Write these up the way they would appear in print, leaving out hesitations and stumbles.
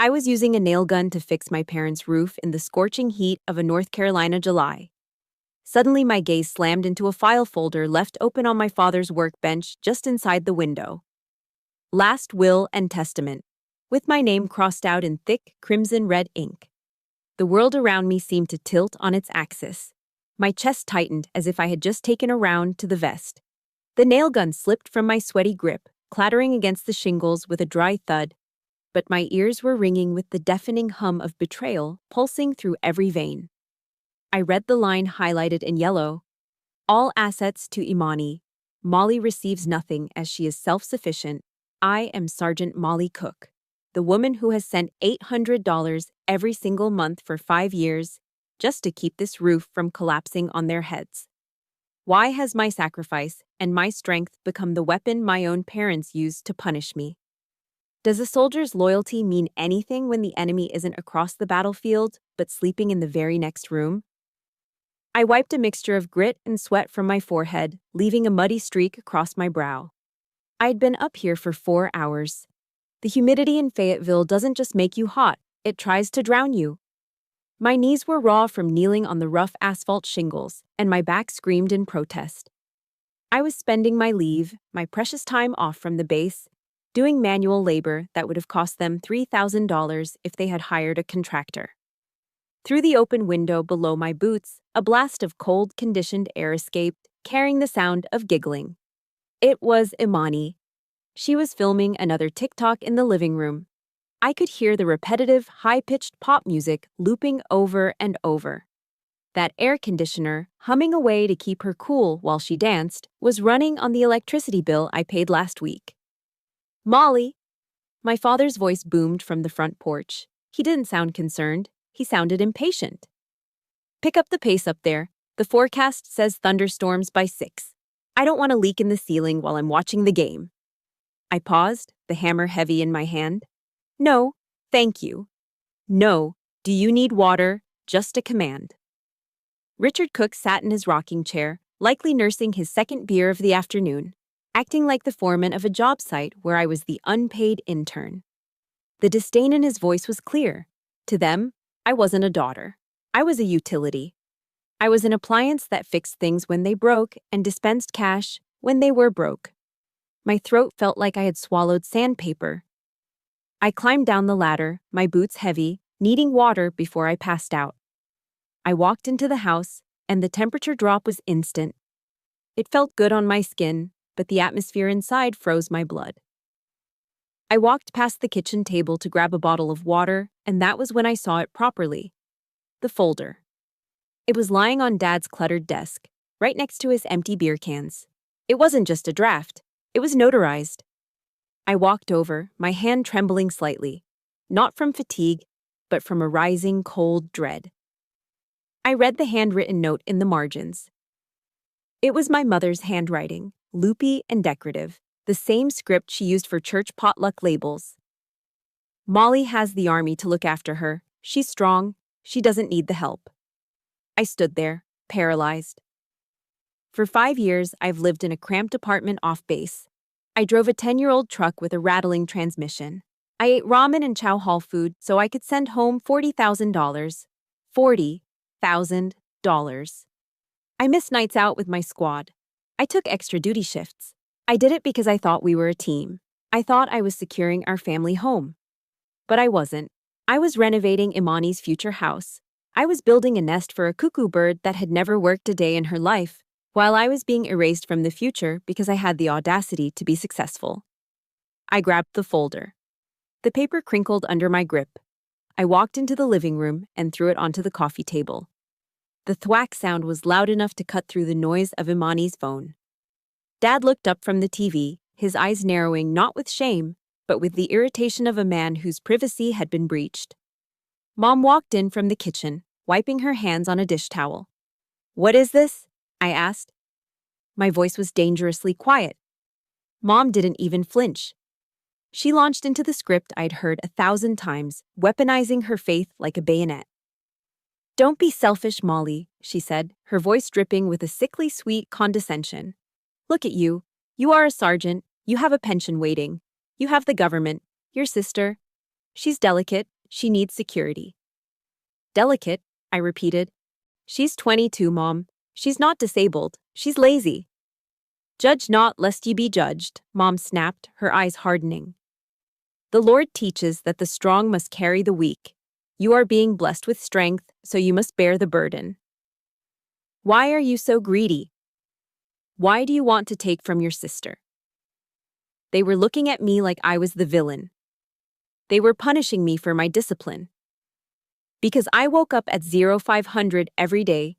I was using a nail gun to fix my parents' roof in the scorching heat of a North Carolina July. Suddenly, my gaze slammed into a file folder left open on my father's workbench just inside the window. Last Will and Testament, with my name crossed out in thick, crimson red ink. The world around me seemed to tilt on its axis. My chest tightened as if I had just taken a round to the vest. The nail gun slipped from my sweaty grip, clattering against the shingles with a dry thud, but my ears were ringing with the deafening hum of betrayal pulsing through every vein. I read the line highlighted in yellow. All assets to Imani. Molly receives nothing as she is self-sufficient. I am Sergeant Molly Cook, the woman who has sent $800 every single month for 5 years just to keep this roof from collapsing on their heads. Why has my sacrifice and my strength become the weapon my own parents used to punish me? Does a soldier's loyalty mean anything when the enemy isn't across the battlefield but sleeping in the very next room? I wiped a mixture of grit and sweat from my forehead, leaving a muddy streak across my brow. I'd been up here for 4 hours. The humidity in Fayetteville doesn't just make you hot, it tries to drown you. My knees were raw from kneeling on the rough asphalt shingles, and my back screamed in protest. I was spending my leave, my precious time off from the base, doing manual labor that would have cost them $3,000 if they had hired a contractor. Through the open window below my boots, a blast of cold, conditioned air escaped, carrying the sound of giggling. It was Imani. She was filming another TikTok in the living room. I could hear the repetitive, high-pitched pop music looping over and over. That air conditioner, humming away to keep her cool while she danced, was running on the electricity bill I paid last week. "Molly!" My father's voice boomed from the front porch. He didn't sound concerned. He sounded impatient. "Pick up the pace up there. The forecast says thunderstorms by 6. I don't want a leak in the ceiling while I'm watching the game." I paused, the hammer heavy in my hand. "No, thank you." "No, do you need water?" Just a command. Richard Cook sat in his rocking chair, likely nursing his second beer of the afternoon, acting like the foreman of a job site where I was the unpaid intern. The disdain in his voice was clear. To them, I wasn't a daughter. I was a utility. I was an appliance that fixed things when they broke and dispensed cash when they were broke. My throat felt like I had swallowed sandpaper. I climbed down the ladder, my boots heavy, needing water before I passed out. I walked into the house, and the temperature drop was instant. It felt good on my skin, but the atmosphere inside froze my blood. I walked past the kitchen table to grab a bottle of water, and that was when I saw it properly. The folder. It was lying on Dad's cluttered desk, right next to his empty beer cans. It wasn't just a draft. It was notarized. I walked over, my hand trembling slightly, not from fatigue, but from a rising cold dread. I read the handwritten note in the margins. It was my mother's handwriting, loopy and decorative, the same script she used for church potluck labels. "Molly has the army to look after her. She's strong. She doesn't need the help." I stood there, paralyzed. For 5 years, I've lived in a cramped apartment off base. I drove a 10-year-old truck with a rattling transmission. I ate ramen and chow hall food so I could send home $40,000. $40,000. I missed nights out with my squad. I took extra duty shifts. I did it because I thought we were a team. I thought I was securing our family home. But I wasn't. I was renovating Imani's future house. I was building a nest for a cuckoo bird that had never worked a day in her life, while I was being erased from the future because I had the audacity to be successful. I grabbed the folder. The paper crinkled under my grip. I walked into the living room and threw it onto the coffee table. The thwack sound was loud enough to cut through the noise of Imani's phone. Dad looked up from the TV, his eyes narrowing not with shame, but with the irritation of a man whose privacy had been breached. Mom walked in from the kitchen, wiping her hands on a dish towel. "What is this?" I asked. My voice was dangerously quiet. Mom didn't even flinch. She launched into the script I'd heard 1,000 times, weaponizing her faith like a bayonet. "Don't be selfish, Molly," she said, her voice dripping with a sickly sweet condescension. "Look at you. You are a sergeant. You have a pension waiting. You have the government, your sister. She's delicate. She needs security. Delicate, I repeated. She's 22, Mom. She's not disabled. She's lazy. Judge not, lest ye be judged, Mom snapped, her eyes hardening. The Lord teaches that the strong must carry the weak. You are being blessed with strength, so you must bear the burden. Why are you so greedy? Why do you want to take from your sister? They were looking at me like I was the villain. They were punishing me for my discipline. Because I woke up at 0500 every day,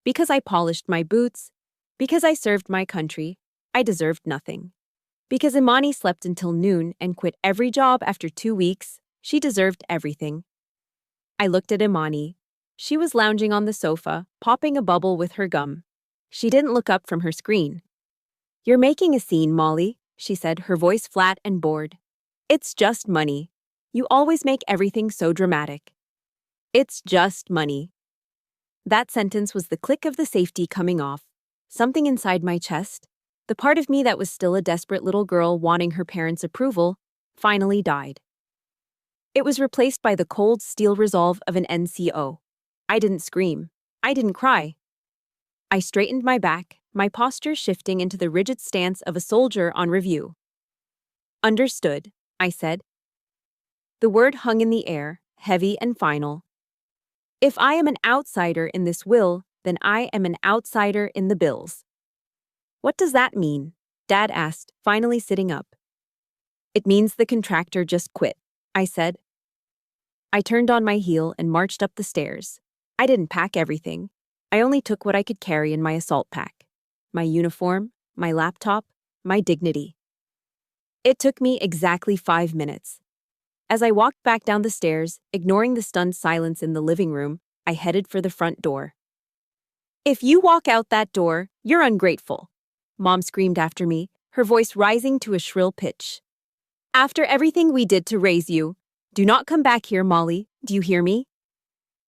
because I polished my boots, because I served my country, I deserved nothing. Because Imani slept until noon and quit every job after 2 weeks, she deserved everything. I looked at Imani. She was lounging on the sofa, popping a bubble with her gum. She didn't look up from her screen. You're making a scene, Molly, she said, her voice flat and bored. It's just money. You always make everything so dramatic. It's just money. That sentence was the click of the safety coming off. Something inside my chest, the part of me that was still a desperate little girl wanting her parents' approval, finally died. It was replaced by the cold steel resolve of an NCO. I didn't scream. I didn't cry. I straightened my back, my posture shifting into the rigid stance of a soldier on review. Understood, I said. The word hung in the air, heavy and final. If I am an outsider in this will, then I am an outsider in the bills. What does that mean? Dad asked, finally sitting up. It means the contractor just quit, I said. I turned on my heel and marched up the stairs. I didn't pack everything. I only took what I could carry in my assault pack. My uniform, my laptop, my dignity. It took me exactly 5 minutes. As I walked back down the stairs, ignoring the stunned silence in the living room, I headed for the front door. If you walk out that door, you're ungrateful, Mom screamed after me, her voice rising to a shrill pitch. After everything we did to raise you, do not come back here, Molly, do you hear me?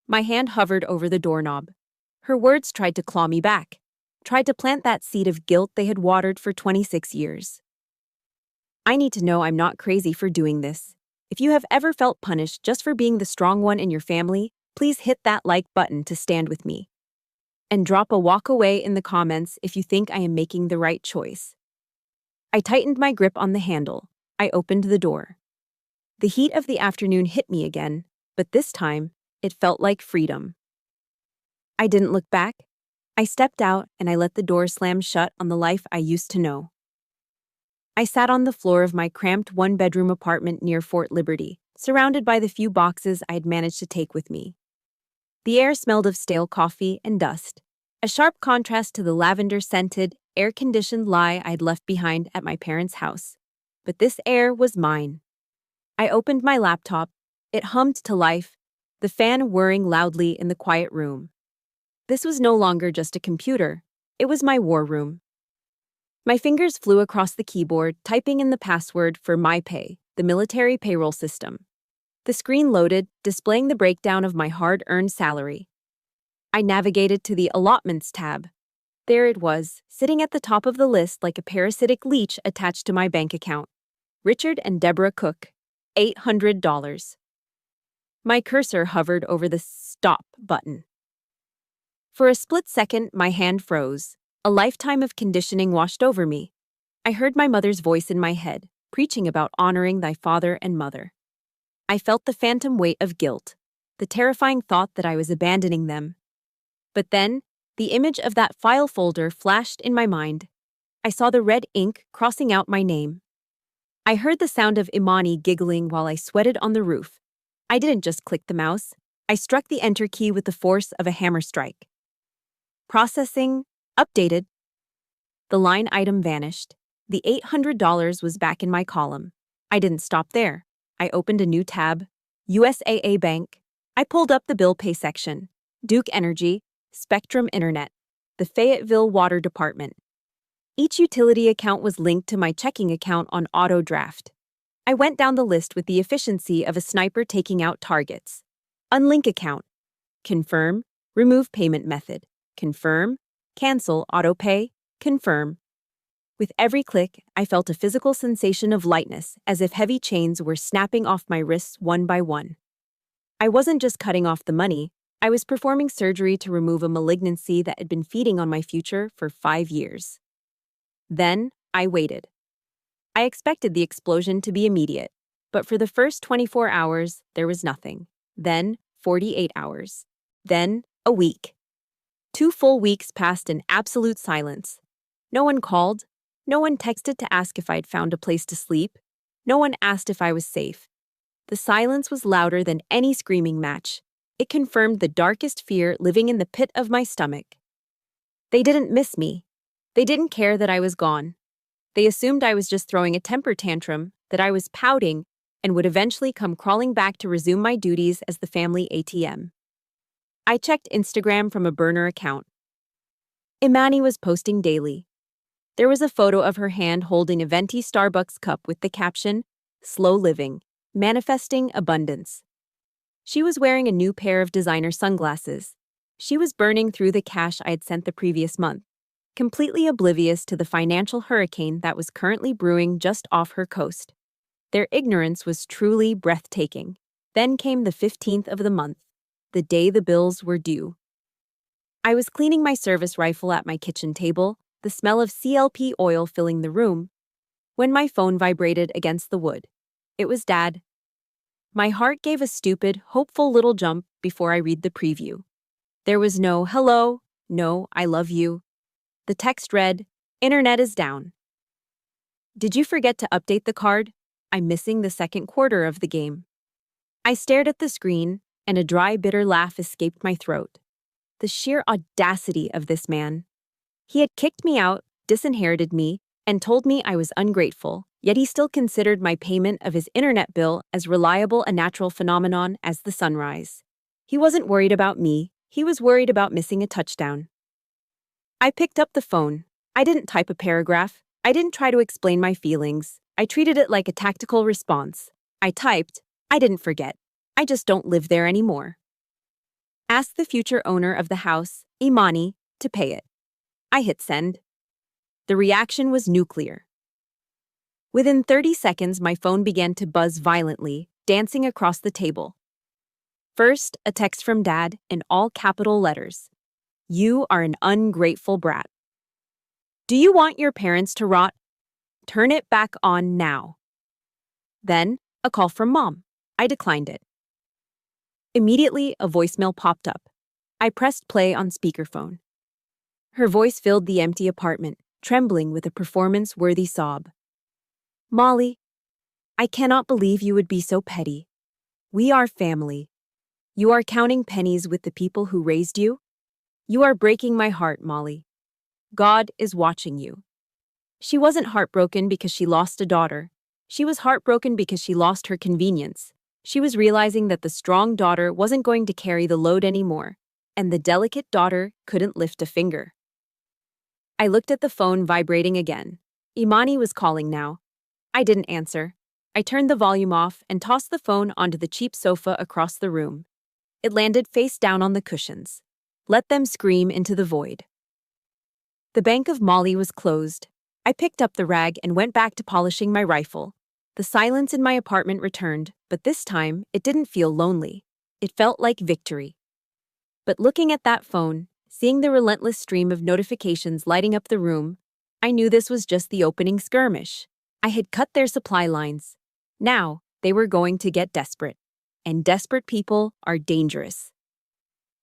My hand hovered over the doorknob. Her words tried to claw me back, tried to plant that seed of guilt they had watered for 26 years. I need to know I'm not crazy for doing this. If you have ever felt punished just for being the strong one in your family, please hit that like button to stand with me. And drop a walk away in the comments if you think I am making the right choice. I tightened my grip on the handle. I opened the door. The heat of the afternoon hit me again, but this time, it felt like freedom. I didn't look back. I stepped out and I let the door slam shut on the life I used to know. I sat on the floor of my cramped one-bedroom apartment near Fort Liberty, surrounded by the few boxes I had managed to take with me. The air smelled of stale coffee and dust, a sharp contrast to the lavender-scented, air-conditioned lie I'd left behind at my parents' house. But this air was mine. I opened my laptop. It hummed to life, the fan whirring loudly in the quiet room. This was no longer just a computer. It was my war room. My fingers flew across the keyboard, typing in the password for MyPay, the military payroll system. The screen loaded, displaying the breakdown of my hard-earned salary. I navigated to the Allotments tab. There it was, sitting at the top of the list like a parasitic leech attached to my bank account. Richard and Deborah Cook, $800. My cursor hovered over the stop button. For a split second, my hand froze. A lifetime of conditioning washed over me. I heard my mother's voice in my head, preaching about honoring thy father and mother. I felt the phantom weight of guilt, the terrifying thought that I was abandoning them. But then, the image of that file folder flashed in my mind. I saw the red ink crossing out my name. I heard the sound of Imani giggling while I sweated on the roof. I didn't just click the mouse. I struck the enter key with the force of a hammer strike. Processing. Updated. The line item vanished. The $800 was back in my column. I didn't stop there. I opened a new tab. USAA Bank. I pulled up the bill pay section. Duke Energy, Spectrum Internet, the Fayetteville Water Department. Each utility account was linked to my checking account on auto draft. I went down the list with the efficiency of a sniper taking out targets. Unlink account. Confirm. Remove payment method. Confirm. Cancel autopay. Confirm. With every click, I felt a physical sensation of lightness, as if heavy chains were snapping off my wrists one by one. I wasn't just cutting off the money, I was performing surgery to remove a malignancy that had been feeding on my future for 5 years. Then, I waited. I expected the explosion to be immediate, but for the first 24 hours, there was nothing. Then, 48 hours. Then, a week. 2 full weeks passed in absolute silence. No one called. No one texted to ask if I'd found a place to sleep. No one asked if I was safe. The silence was louder than any screaming match. It confirmed the darkest fear living in the pit of my stomach. They didn't miss me. They didn't care that I was gone. They assumed I was just throwing a temper tantrum, that I was pouting, and would eventually come crawling back to resume my duties as the family ATM. I checked Instagram from a burner account. Imani was posting daily. There was a photo of her hand holding a venti Starbucks cup with the caption, "Slow living, manifesting abundance." She was wearing a new pair of designer sunglasses. She was burning through the cash I had sent the previous month, completely oblivious to the financial hurricane that was currently brewing just off her coast. Their ignorance was truly breathtaking. Then came the 15th of the month, the day the bills were due. I was cleaning my service rifle at my kitchen table, the smell of CLP oil filling the room, when my phone vibrated against the wood. It was Dad. My heart gave a stupid, hopeful little jump before I read the preview. There was no "hello," no "I love you." The text read, "Internet is down. Did you forget to update the card? I'm missing the second quarter of the game." I stared at the screen, and a dry, bitter laugh escaped my throat. The sheer audacity of this man. He had kicked me out, disinherited me, and told me I was ungrateful, yet he still considered my payment of his internet bill as reliable a natural phenomenon as the sunrise. He wasn't worried about me, he was worried about missing a touchdown. I picked up the phone. I didn't type a paragraph. I didn't try to explain my feelings. I treated it like a tactical response. I typed, "I didn't forget. I just don't live there anymore. Ask the future owner of the house, Imani, to pay it." I hit send. The reaction was nuclear. Within 30 seconds, my phone began to buzz violently, dancing across the table. First, a text from Dad in all capital letters. "You are an ungrateful brat. Do you want your parents to rot? Turn it back on now." Then, a call from Mom. I declined it. Immediately, a voicemail popped up. I pressed play on speakerphone. Her voice filled the empty apartment, trembling with a performance-worthy sob. "Molly, I cannot believe you would be so petty. We are family. You are counting pennies with the people who raised you? You are breaking my heart, Molly. God is watching you." She wasn't heartbroken because she lost a daughter. She was heartbroken because she lost her convenience. She was realizing that the strong daughter wasn't going to carry the load anymore, and the delicate daughter couldn't lift a finger. I looked at the phone vibrating again. Imani was calling now. I didn't answer. I turned the volume off and tossed the phone onto the cheap sofa across the room. It landed face down on the cushions. Let them scream into the void. The bank of Molly was closed. I picked up the rag and went back to polishing my rifle. The silence in my apartment returned, but this time it didn't feel lonely. It felt like victory. But looking at that phone, seeing the relentless stream of notifications lighting up the room, I knew this was just the opening skirmish. I had cut their supply lines. Now, they were going to get desperate. And desperate people are dangerous.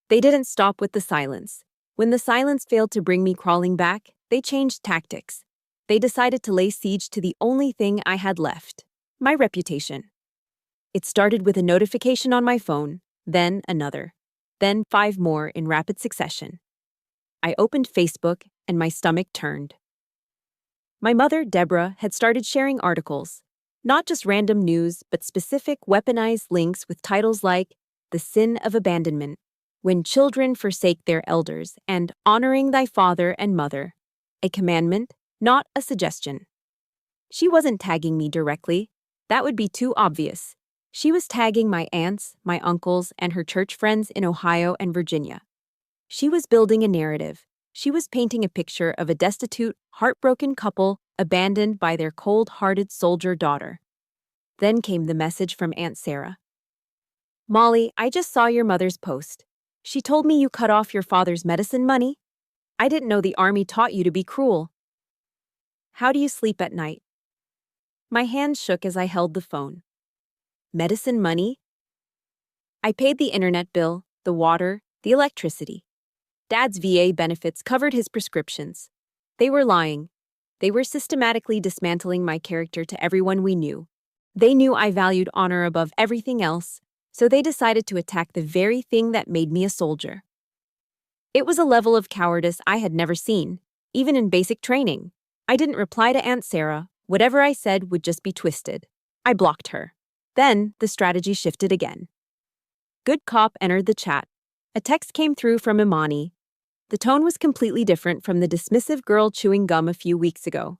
They didn't stop with the silence. When the silence failed to bring me crawling back, they changed tactics. They decided to lay siege to the only thing I had left, my reputation. It started with a notification on my phone, then another, then 5 more in rapid succession. I opened Facebook and my stomach turned. My mother, Deborah, had started sharing articles, not just random news, but specific weaponized links with titles like "The Sin of Abandonment," "When Children Forsake Their Elders," and "Honoring Thy Father and Mother," a commandment, not a suggestion. She wasn't tagging me directly. That would be too obvious. She was tagging my aunts, my uncles, and her church friends in Ohio and Virginia. She was building a narrative. She was painting a picture of a destitute, heartbroken couple abandoned by their cold-hearted soldier daughter. Then came the message from Aunt Sarah. Molly, I just saw your mother's post. She told me you cut off your father's medicine money. I didn't know the army taught you to be cruel. How do you sleep at night? My hands shook as I held the phone. Medicine money? I paid the internet bill, the water, the electricity. Dad's VA benefits covered his prescriptions. They were lying. They were systematically dismantling my character to everyone we knew. They knew I valued honor above everything else, so they decided to attack the very thing that made me a soldier. It was a level of cowardice I had never seen, even in basic training. I didn't reply to Aunt Sarah. Whatever I said would just be twisted. I blocked her. Then, the strategy shifted again. Good Cop entered the chat. A text came through from Imani. The tone was completely different from the dismissive girl chewing gum a few weeks ago.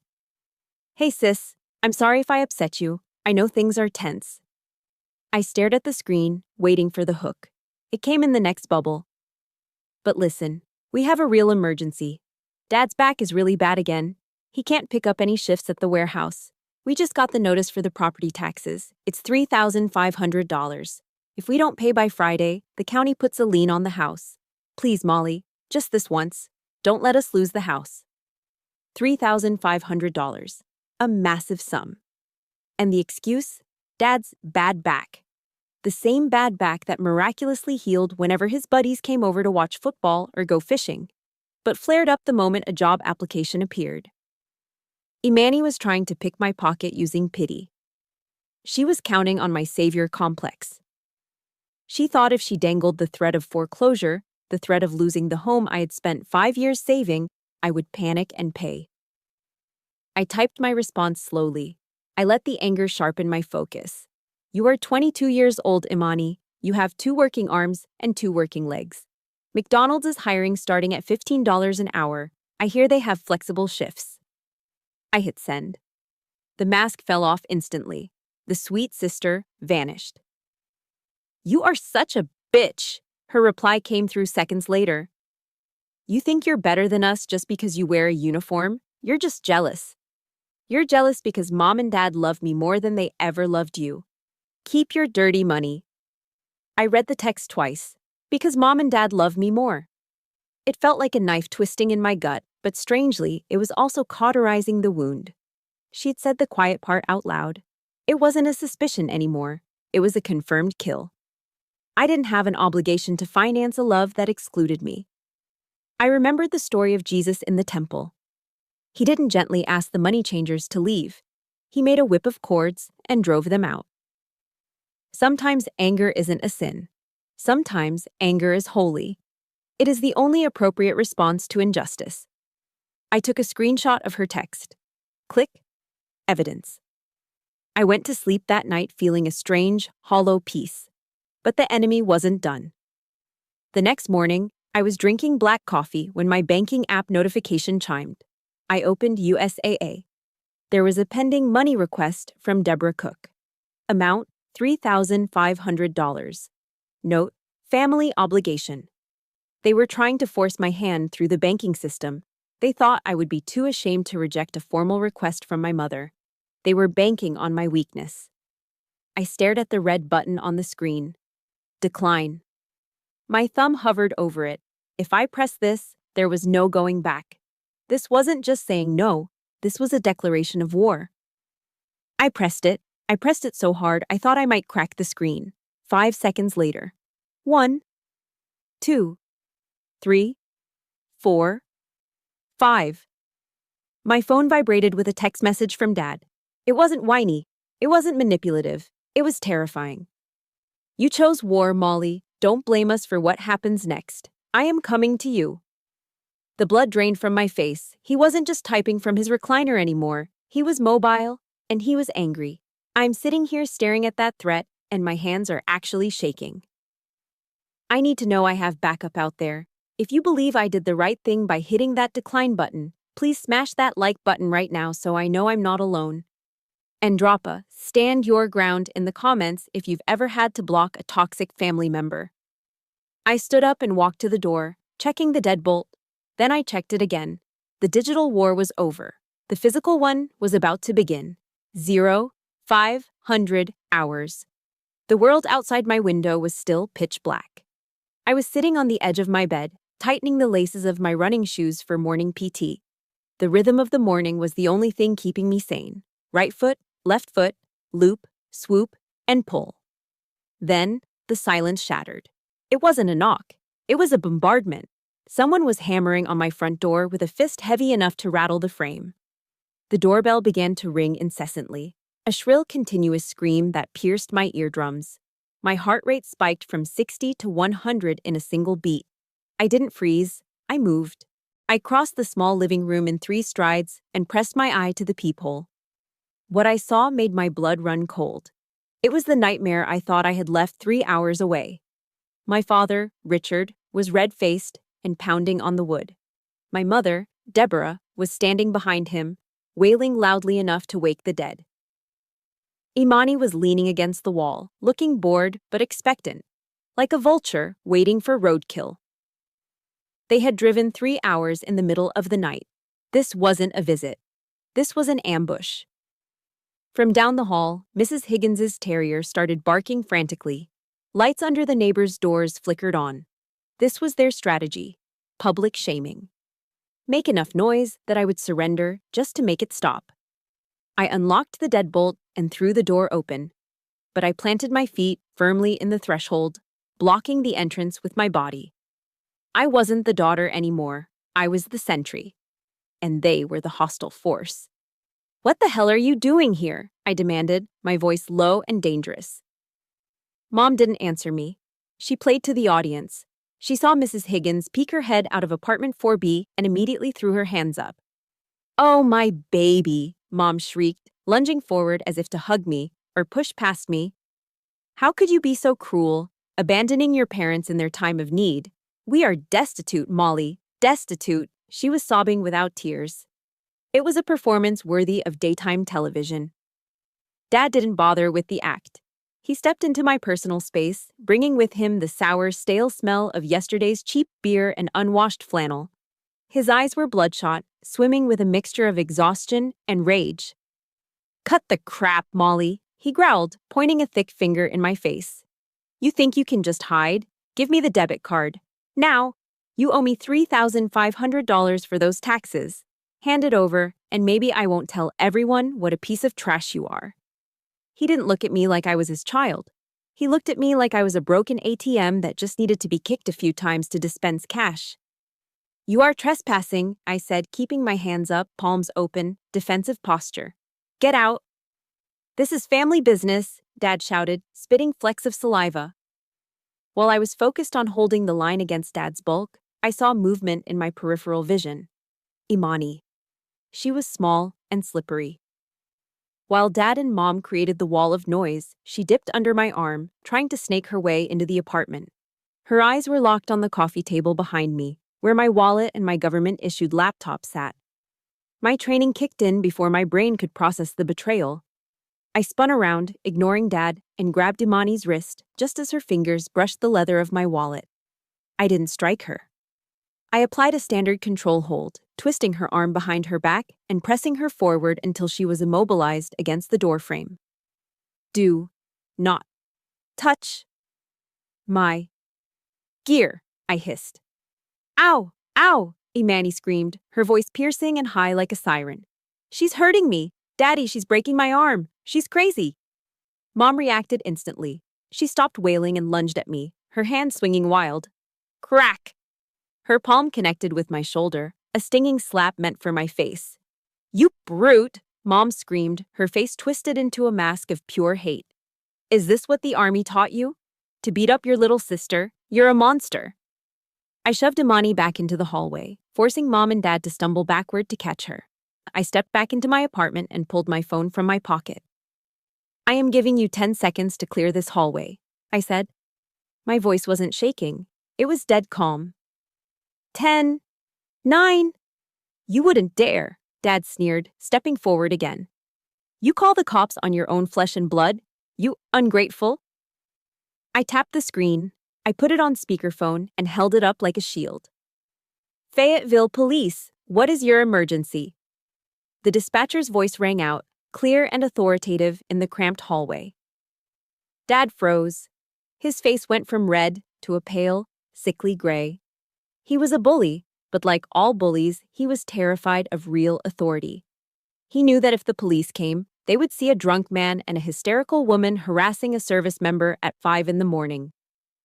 Hey sis, I'm sorry if I upset you. I know things are tense. I stared at the screen, waiting for the hook. It came in the next bubble. But listen, we have a real emergency. Dad's back is really bad again. He can't pick up any shifts at the warehouse. We just got the notice for the property taxes. It's $3,500. If we don't pay by Friday, the county puts a lien on the house. Please, Molly, just this once. Don't let us lose the house. $3,500. A massive sum. And the excuse? Dad's bad back. The same bad back that miraculously healed whenever his buddies came over to watch football or go fishing, but flared up the moment a job application appeared. Imani was trying to pick my pocket using pity. She was counting on my savior complex. She thought if she dangled the threat of foreclosure, the threat of losing the home I had spent 5 years saving, I would panic and pay. I typed my response slowly. I let the anger sharpen my focus. You are 22 years old, Imani. You have 2 working arms and 2 working legs. McDonald's is hiring starting at $15 an hour. I hear they have flexible shifts. I hit send. The mask fell off instantly. The sweet sister vanished. You are such a bitch, her reply came through seconds later. You think you're better than us just because you wear a uniform? You're just jealous. You're jealous because Mom and Dad love me more than they ever loved you. Keep your dirty money. I read the text twice, because Mom and Dad love me more. It felt like a knife twisting in my gut, but strangely, it was also cauterizing the wound. She'd said the quiet part out loud. It wasn't a suspicion anymore. It was a confirmed kill. I didn't have an obligation to finance a love that excluded me. I remembered the story of Jesus in the temple. He didn't gently ask the money changers to leave. He made a whip of cords and drove them out. Sometimes anger isn't a sin. Sometimes anger is holy. It is the only appropriate response to injustice. I took a screenshot of her text. Click. Evidence. I went to sleep that night feeling a strange, hollow peace. But the enemy wasn't done. The next morning, I was drinking black coffee when my banking app notification chimed. I opened USAA. There was a pending money request from Deborah Cook. Amount, $3,500. Note, family obligation. They were trying to force my hand through the banking system. They thought I would be too ashamed to reject a formal request from my mother. They were banking on my weakness. I stared at the red button on the screen. Decline. My thumb hovered over it. If I pressed this, there was no going back. This wasn't just saying no, this was a declaration of war. I pressed it so hard I thought I might crack the screen. 5 seconds later. 1, 2, 3, 4, 5. My phone vibrated with a text message from Dad. It wasn't whiny. It wasn't manipulative. It was terrifying. You chose war, Molly. Don't blame us for what happens next. I am coming to you. The blood drained from my face. He wasn't just typing from his recliner anymore. He was mobile, and he was angry. I'm sitting here staring at that threat, and my hands are actually shaking. I need to know I have backup out there. If you believe I did the right thing by hitting that decline button, please smash that like button right now so I know I'm not alone. And drop a stand your ground in the comments if you've ever had to block a toxic family member. I stood up and walked to the door, checking the deadbolt. Then I checked it again. The digital war was over. The physical one was about to begin. 0500 hours. The world outside my window was still pitch black. I was sitting on the edge of my bed, tightening the laces of my running shoes for morning PT. The rhythm of the morning was the only thing keeping me sane. Right foot, left foot, loop, swoop, and pull. Then, the silence shattered. It wasn't a knock. It was a bombardment. Someone was hammering on my front door with a fist heavy enough to rattle the frame. The doorbell began to ring incessantly, a shrill, continuous scream that pierced my eardrums. My heart rate spiked from 60 to 100 in a single beat. I didn't freeze. I moved. I crossed the small living room in 3 strides and pressed my eye to the peephole. What I saw made my blood run cold. It was the nightmare I thought I had left 3 hours away. My father, Richard, was red-faced and pounding on the wood. My mother, Deborah, was standing behind him, wailing loudly enough to wake the dead. Imani was leaning against the wall, looking bored but expectant, like a vulture waiting for roadkill. They had driven 3 hours in the middle of the night. This wasn't a visit. This was an ambush. From down the hall, Mrs. Higgins's terrier started barking frantically. Lights under the neighbors' doors flickered on. This was their strategy: public shaming. Make enough noise that I would surrender just to make it stop. I unlocked the deadbolt and threw the door open, but I planted my feet firmly in the threshold, blocking the entrance with my body. I wasn't the daughter anymore. I was the sentry. And they were the hostile force. "What the hell are you doing here?" I demanded, my voice low and dangerous. Mom didn't answer me. She played to the audience. She saw Mrs. Higgins peek her head out of apartment 4B and immediately threw her hands up. "Oh, my baby," Mom shrieked, lunging forward as if to hug me or push past me. "How could you be so cruel, abandoning your parents in their time of need? We are destitute, Molly, destitute," she was sobbing without tears. It was a performance worthy of daytime television. Dad didn't bother with the act. He stepped into my personal space, bringing with him the sour, stale smell of yesterday's cheap beer and unwashed flannel. His eyes were bloodshot, swimming with a mixture of exhaustion and rage. "Cut the crap, Molly," he growled, pointing a thick finger in my face. "You think you can just hide? Give me the debit card. Now, you owe me $3,500 for those taxes. Hand it over, and maybe I won't tell everyone what a piece of trash you are." He didn't look at me like I was his child. He looked at me like I was a broken ATM that just needed to be kicked a few times to dispense cash. "You are trespassing," I said, keeping my hands up, palms open, defensive posture. "Get out." "This is family business," Dad shouted, spitting flecks of saliva. While I was focused on holding the line against Dad's bulk, I saw movement in my peripheral vision. Imani. She was small and slippery. While Dad and Mom created the wall of noise, she dipped under my arm, trying to snake her way into the apartment. Her eyes were locked on the coffee table behind me, where my wallet and my government-issued laptop sat. My training kicked in before my brain could process the betrayal. I spun around, ignoring Dad, and grabbed Imani's wrist just as her fingers brushed the leather of my wallet. I didn't strike her. I applied a standard control hold, twisting her arm behind her back and pressing her forward until she was immobilized against the doorframe. "Do not touch my gear," I hissed. "Ow! Ow!" Imani screamed, her voice piercing and high like a siren. "She's hurting me! Daddy, she's breaking my arm! She's crazy!" Mom reacted instantly. She stopped wailing and lunged at me, her hand swinging wild. Crack! Her palm connected with my shoulder, a stinging slap meant for my face. "You brute!" Mom screamed, her face twisted into a mask of pure hate. "Is this what the army taught you? To beat up your little sister? You're a monster." I shoved Imani back into the hallway, forcing Mom and Dad to stumble backward to catch her. I stepped back into my apartment and pulled my phone from my pocket. "I am giving you 10 seconds to clear this hallway," I said. My voice wasn't shaking. It was dead calm. 10, 9. "You wouldn't dare," Dad sneered, stepping forward again. "You call the cops on your own flesh and blood? You ungrateful?" I tapped the screen. I put it on speakerphone and held it up like a shield. "Fayetteville Police, what is your emergency?" The dispatcher's voice rang out, clear and authoritative in the cramped hallway. Dad froze. His face went from red to a pale, sickly gray. He was a bully, but like all bullies, he was terrified of real authority. He knew that if the police came, they would see a drunk man and a hysterical woman harassing a service member at 5 in the morning.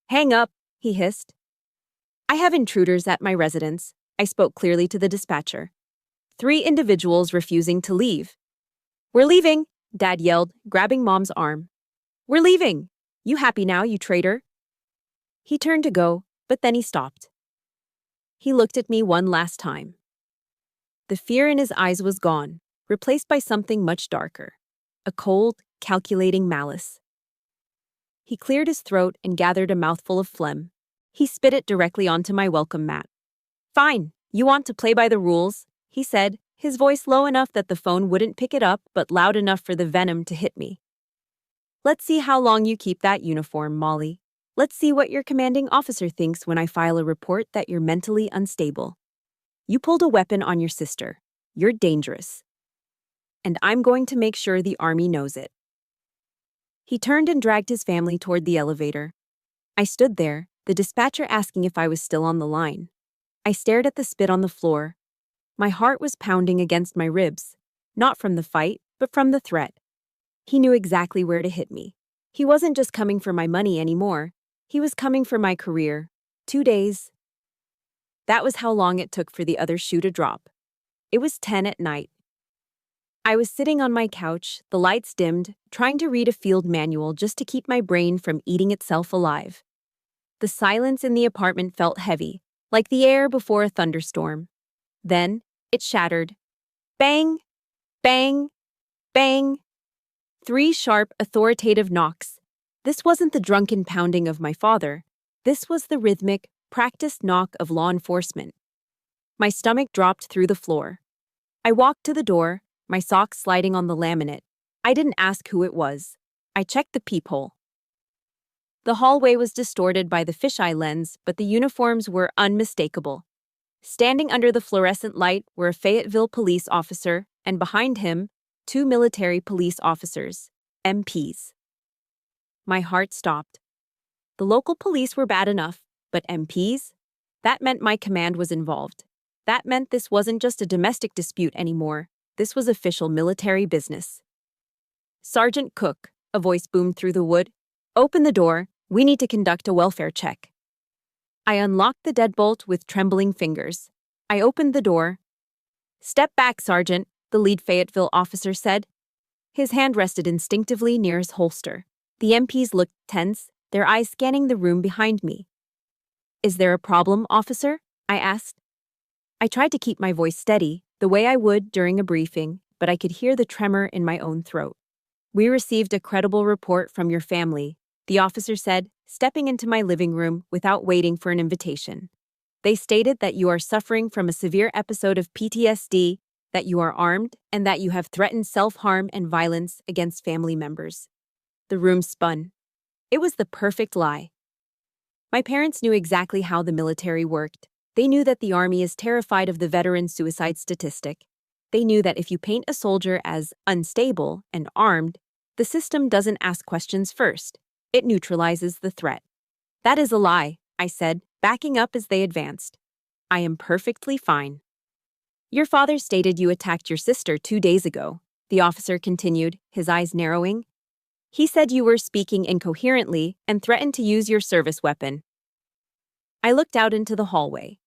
"Hang up," he hissed. "I have intruders at my residence," I spoke clearly to the dispatcher. 3 individuals refusing to leave. "We're leaving," Dad yelled, grabbing Mom's arm. "We're leaving! You happy now, you traitor?" He turned to go, but then he stopped. He looked at me one last time. The fear in his eyes was gone, replaced by something much darker. A cold, calculating malice. He cleared his throat and gathered a mouthful of phlegm. He spit it directly onto my welcome mat. "Fine, you want to play by the rules," he said, his voice low enough that the phone wouldn't pick it up but loud enough for the venom to hit me. "Let's see how long you keep that uniform, Molly. Let's see what your commanding officer thinks when I file a report that you're mentally unstable. You pulled a weapon on your sister. You're dangerous. And I'm going to make sure the Army knows it." He turned and dragged his family toward the elevator. I stood there, the dispatcher asking if I was still on the line. I stared at the spit on the floor. My heart was pounding against my ribs, not from the fight, but from the threat. He knew exactly where to hit me. He wasn't just coming for my money anymore. He was coming for my career. 2 days. That was how long it took for the other shoe to drop. It was 10 at night. I was sitting on my couch, the lights dimmed, trying to read a field manual just to keep my brain from eating itself alive. The silence in the apartment felt heavy, like the air before a thunderstorm. Then, it shattered. Bang! Bang! Bang! 3 sharp, authoritative knocks. This wasn't the drunken pounding of my father. This was the rhythmic, practiced knock of law enforcement. My stomach dropped through the floor. I walked to the door, my socks sliding on the laminate. I didn't ask who it was. I checked the peephole. The hallway was distorted by the fisheye lens, but the uniforms were unmistakable. Standing under the fluorescent light were a Fayetteville police officer, and behind him, 2 military police officers, MPs. My heart stopped. The local police were bad enough, but MPs? That meant my command was involved. That meant this wasn't just a domestic dispute anymore. This was official military business. "Sergeant Cook," a voice boomed through the wood. "Open the door. We need to conduct a welfare check." I unlocked the deadbolt with trembling fingers. I opened the door. "Step back, Sergeant," the lead Fayetteville officer said. His hand rested instinctively near his holster. The MPs looked tense, their eyes scanning the room behind me. "Is there a problem, officer?" I asked. I tried to keep my voice steady, the way I would during a briefing, but I could hear the tremor in my own throat. "We received a credible report from your family," the officer said, stepping into my living room without waiting for an invitation. "They stated that you are suffering from a severe episode of PTSD, that you are armed, and that you have threatened self-harm and violence against family members." The room spun. It was the perfect lie. My parents knew exactly how the military worked. They knew that the Army is terrified of the veteran suicide statistic. They knew that if you paint a soldier as unstable and armed, the system doesn't ask questions first. It neutralizes the threat. "That is a lie," I said, backing up as they advanced. "I am perfectly fine." "Your father stated you attacked your sister 2 days ago," the officer continued, his eyes narrowing. "He said you were speaking incoherently and threatened to use your service weapon." I looked out into the hallway.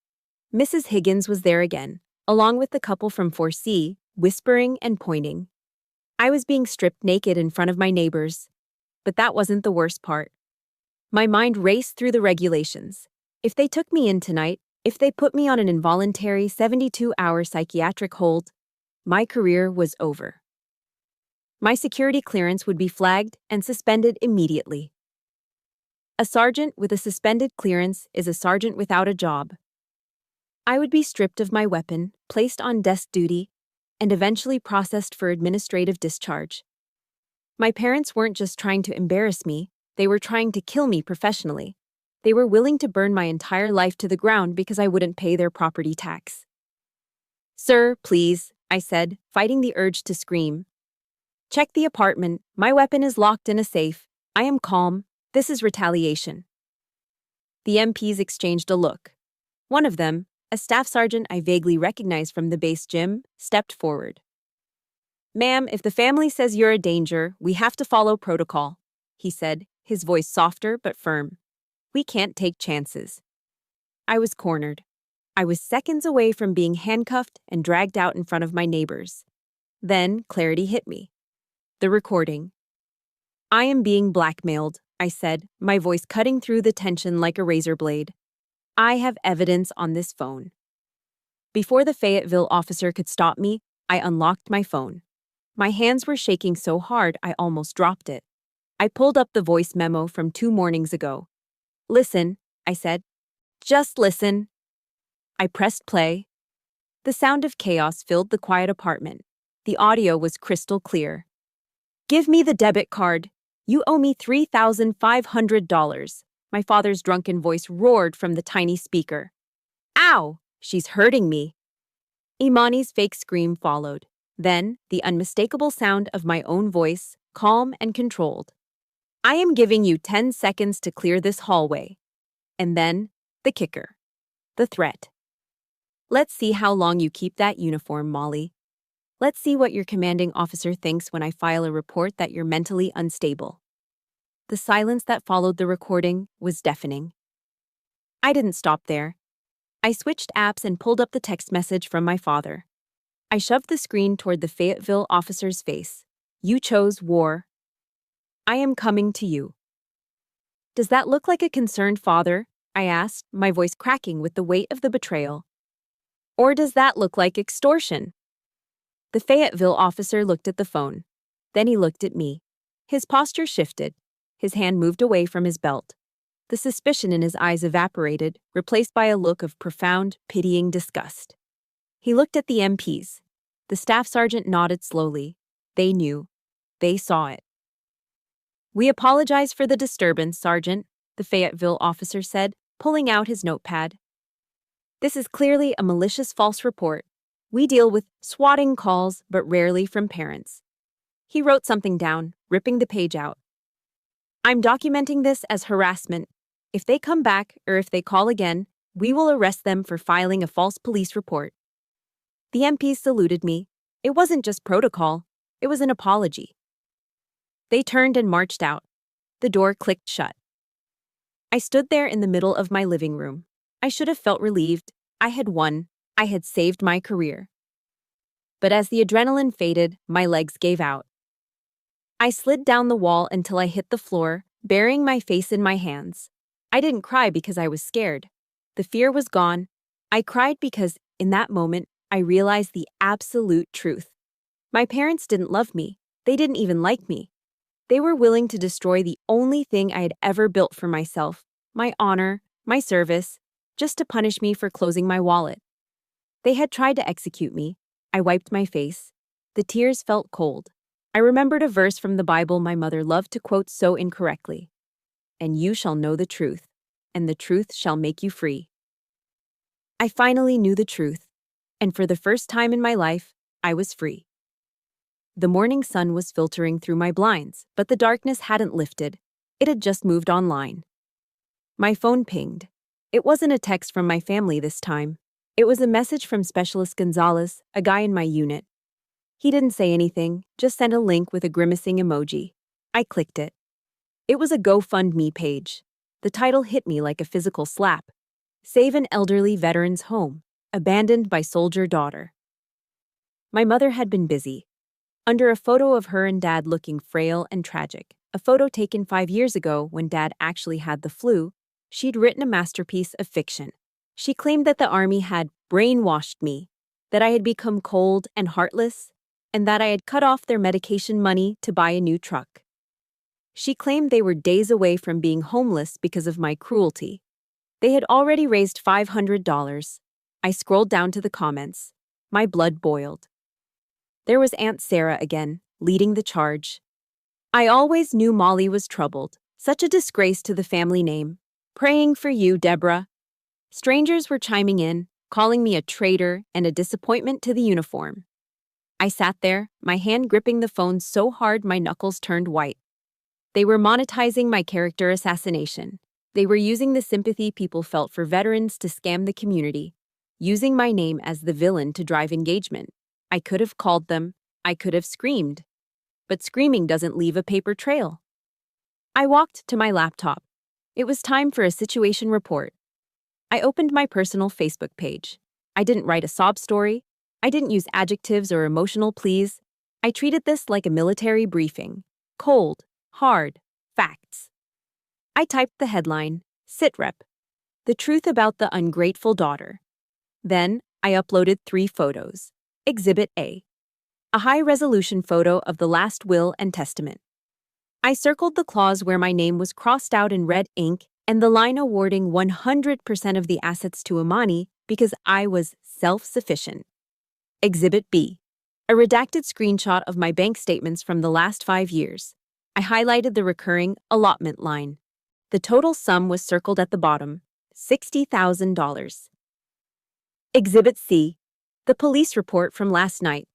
Mrs. Higgins was there again, along with the couple from 4C, whispering and pointing. I was being stripped naked in front of my neighbors. But that wasn't the worst part. My mind raced through the regulations. If they took me in tonight, if they put me on an involuntary 72-hour psychiatric hold, my career was over. My security clearance would be flagged and suspended immediately. A sergeant with a suspended clearance is a sergeant without a job. I would be stripped of my weapon, placed on desk duty, and eventually processed for administrative discharge. My parents weren't just trying to embarrass me, they were trying to kill me professionally. They were willing to burn my entire life to the ground because I wouldn't pay their property tax. "Sir, please," I said, fighting the urge to scream. Check the apartment. My weapon is locked in a safe. I am calm. This is retaliation. The MPs exchanged a look. One of them, a staff sergeant I vaguely recognized from the base gym, stepped forward. Ma'am, if the family says you're a danger, we have to follow protocol, he said, his voice softer but firm. We can't take chances. I was cornered. I was seconds away from being handcuffed and dragged out in front of my neighbors. Then clarity hit me. The recording. I am being blackmailed, I said, my voice cutting through the tension like a razor blade. I have evidence on this phone. Before the Fayetteville officer could stop me, I unlocked my phone. My hands were shaking so hard I almost dropped it. I pulled up the voice memo from 2 mornings ago. Listen, I said. Just listen. I pressed play. The sound of chaos filled the quiet apartment. The audio was crystal clear. Give me the debit card. You owe me $3,500. My father's drunken voice roared from the tiny speaker. Ow! She's hurting me. Imani's fake scream followed. Then, the unmistakable sound of my own voice, calm and controlled. I am giving you 10 seconds to clear this hallway. And then, the kicker. The threat. Let's see how long you keep that uniform, Molly. Let's see what your commanding officer thinks when I file a report that you're mentally unstable. The silence that followed the recording was deafening. I didn't stop there. I switched apps and pulled up the text message from my father. I shoved the screen toward the Fayetteville officer's face. You chose war. I am coming to you. Does that look like a concerned father? I asked, my voice cracking with the weight of the betrayal. Or does that look like extortion? The Fayetteville officer looked at the phone. Then he looked at me. His posture shifted. His hand moved away from his belt. The suspicion in his eyes evaporated, replaced by a look of profound, pitying disgust. He looked at the MPs. The staff sergeant nodded slowly. They knew. They saw it. We apologize for the disturbance, Sergeant, the Fayetteville officer said, pulling out his notepad. This is clearly a malicious false report. We deal with swatting calls, but rarely from parents. He wrote something down, ripping the page out. I'm documenting this as harassment. If they come back, or if they call again, we will arrest them for filing a false police report. The MPs saluted me. It wasn't just protocol, it was an apology. They turned and marched out. The door clicked shut. I stood there in the middle of my living room. I should have felt relieved. I had won. I had saved my career. But as the adrenaline faded, my legs gave out. I slid down the wall until I hit the floor, burying my face in my hands. I didn't cry because I was scared. The fear was gone. I cried because, in that moment, I realized the absolute truth. My parents didn't love me. They didn't even like me. They were willing to destroy the only thing I had ever built for myself, my honor, my service, just to punish me for closing my wallet. They had tried to execute me. I wiped my face. The tears felt cold. I remembered a verse from the Bible my mother loved to quote so incorrectly. And you shall know the truth, and the truth shall make you free. I finally knew the truth, and for the first time in my life, I was free. The morning sun was filtering through my blinds, but the darkness hadn't lifted. It had just moved online. My phone pinged. It wasn't a text from my family this time. It was a message from Specialist Gonzalez, a guy in my unit. He didn't say anything, just sent a link with a grimacing emoji. I clicked it. It was a GoFundMe page. The title hit me like a physical slap. Save an elderly veteran's home, abandoned by soldier daughter. My mother had been busy. Under a photo of her and Dad looking frail and tragic, a photo taken 5 years ago when Dad actually had the flu, she'd written a masterpiece of fiction. She claimed that the Army had brainwashed me, that I had become cold and heartless, and that I had cut off their medication money to buy a new truck. She claimed they were days away from being homeless because of my cruelty. They had already raised $500. I scrolled down to the comments. My blood boiled. There was Aunt Sarah again, leading the charge. I always knew Molly was troubled, such a disgrace to the family name. Praying for you, Deborah. Strangers were chiming in, calling me a traitor and a disappointment to the uniform. I sat there, my hand gripping the phone so hard my knuckles turned white. They were monetizing my character assassination. They were using the sympathy people felt for veterans to scam the community, using my name as the villain to drive engagement. I could have called them, I could have screamed. But screaming doesn't leave a paper trail. I walked to my laptop. It was time for a situation report. I opened my personal Facebook page. I didn't write a sob story. I didn't use adjectives or emotional pleas. I treated this like a military briefing. Cold, hard, facts. I typed the headline, SITREP, the truth about the ungrateful daughter. Then, I uploaded 3 photos. Exhibit A high-resolution photo of the last will and testament. I circled the clause where my name was crossed out in red ink and the line awarding 100% of the assets to Imani because I was self-sufficient. Exhibit B a redacted screenshot of my bank statements from the last 5 years. I highlighted the recurring allotment line. The total sum was circled at the bottom, $60,000. Exhibit C the police report from last night.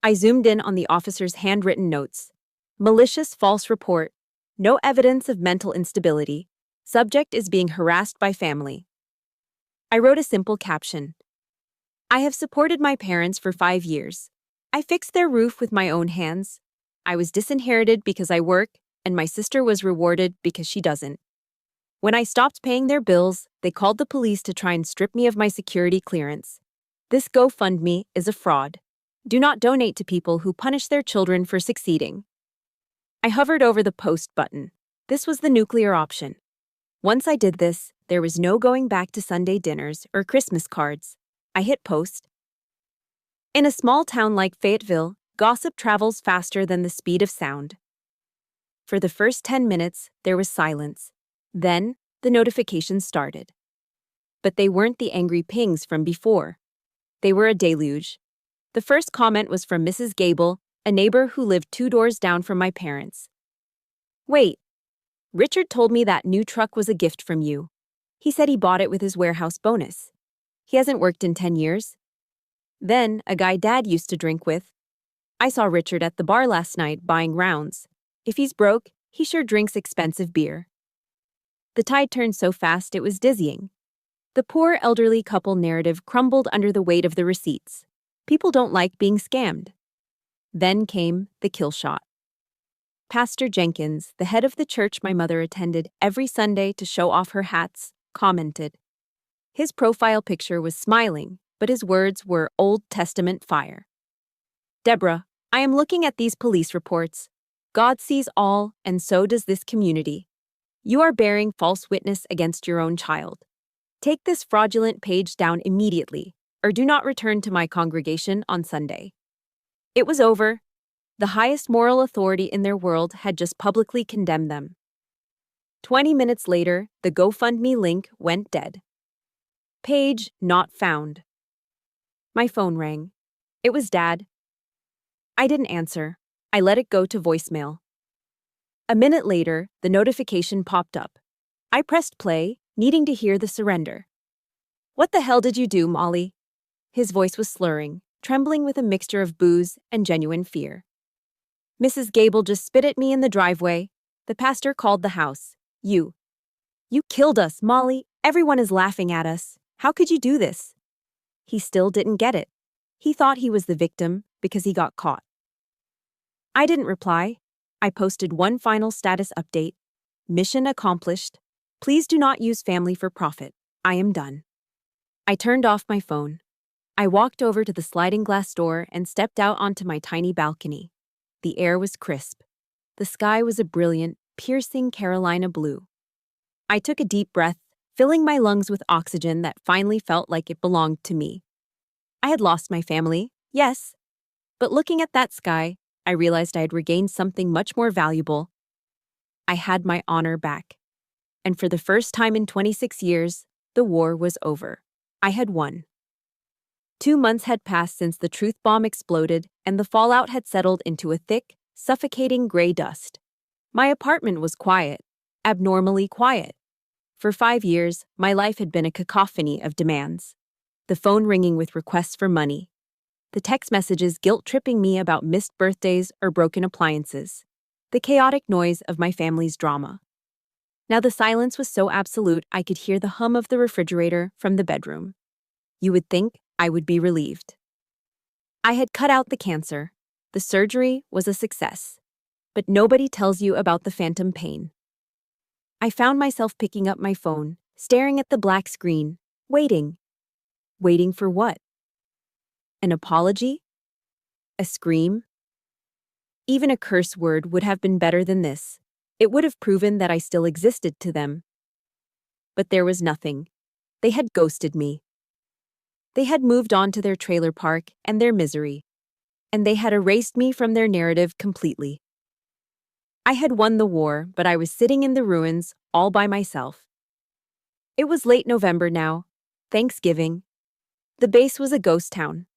I zoomed in on the officer's handwritten notes. Malicious false report. No evidence of mental instability. Subject is being harassed by family. I wrote a simple caption. I have supported my parents for 5 years. I fixed their roof with my own hands. I was disinherited because I work, and my sister was rewarded because she doesn't. When I stopped paying their bills, they called the police to try and strip me of my security clearance. This GoFundMe is a fraud. Do not donate to people who punish their children for succeeding. I hovered over the post button. This was the nuclear option. Once I did this, there was no going back to Sunday dinners or Christmas cards. I hit post. In a small town like Fayetteville, gossip travels faster than the speed of sound. For the first 10 minutes, there was silence. Then, the notifications started. But they weren't the angry pings from before. They were a deluge. The first comment was from Mrs. Gable, a neighbor who lived 2 doors down from my parents. Wait. Richard told me that new truck was a gift from you. He said he bought it with his warehouse bonus. He hasn't worked in 10 years. Then, a guy Dad used to drink with. I saw Richard at the bar last night buying rounds. If he's broke, he sure drinks expensive beer. The tide turned so fast it was dizzying. The poor elderly couple narrative crumbled under the weight of the receipts. People don't like being scammed. Then came the kill shot. Pastor Jenkins, the head of the church my mother attended every Sunday to show off her hats, commented. His profile picture was smiling, but his words were Old Testament fire. Deborah, I am looking at these police reports. God sees all, and so does this community. You are bearing false witness against your own child. Take this fraudulent page down immediately, or do not return to my congregation on Sunday. It was over. The highest moral authority in their world had just publicly condemned them. 20 minutes later, the GoFundMe link went dead. Page not found. My phone rang. It was Dad. I didn't answer. I let it go to voicemail. A minute later, the notification popped up. I pressed play, needing to hear the surrender. What the hell did you do, Molly? His voice was slurring, trembling with a mixture of booze and genuine fear. Mrs. Gable just spit at me in the driveway. The pastor called the house. You killed us, Molly. Everyone is laughing at us. How could you do this? He still didn't get it. He thought he was the victim because he got caught. I didn't reply. I posted one final status update. Mission accomplished. Please do not use family for profit. I am done. I turned off my phone. I walked over to the sliding glass door and stepped out onto my tiny balcony. The air was crisp. The sky was a brilliant, piercing Carolina blue. I took a deep breath, filling my lungs with oxygen that finally felt like it belonged to me. I had lost my family, yes, but looking at that sky, I realized I had regained something much more valuable. I had my honor back. And for the first time in 26 years, the war was over. I had won. 2 months had passed since the truth bomb exploded, and the fallout had settled into a thick, suffocating gray dust. My apartment was quiet, abnormally quiet. For 5 years, my life had been a cacophony of demands. The phone ringing with requests for money. the text messages guilt-tripping me about missed birthdays or broken appliances, the chaotic noise of my family's drama. Now the silence was so absolute I could hear the hum of the refrigerator from the bedroom. You would think I would be relieved. I had cut out the cancer. The surgery was a success. But nobody tells you about the phantom pain. I found myself picking up my phone, staring at the black screen, waiting. Waiting for what? An apology? A scream? Even a curse word would have been better than this. It would have proven that I still existed to them. But there was nothing. They had ghosted me. They had moved on to their trailer park and their misery. And they had erased me from their narrative completely. I had won the war, but I was sitting in the ruins, all by myself. It was late November now, Thanksgiving. The base was a ghost town.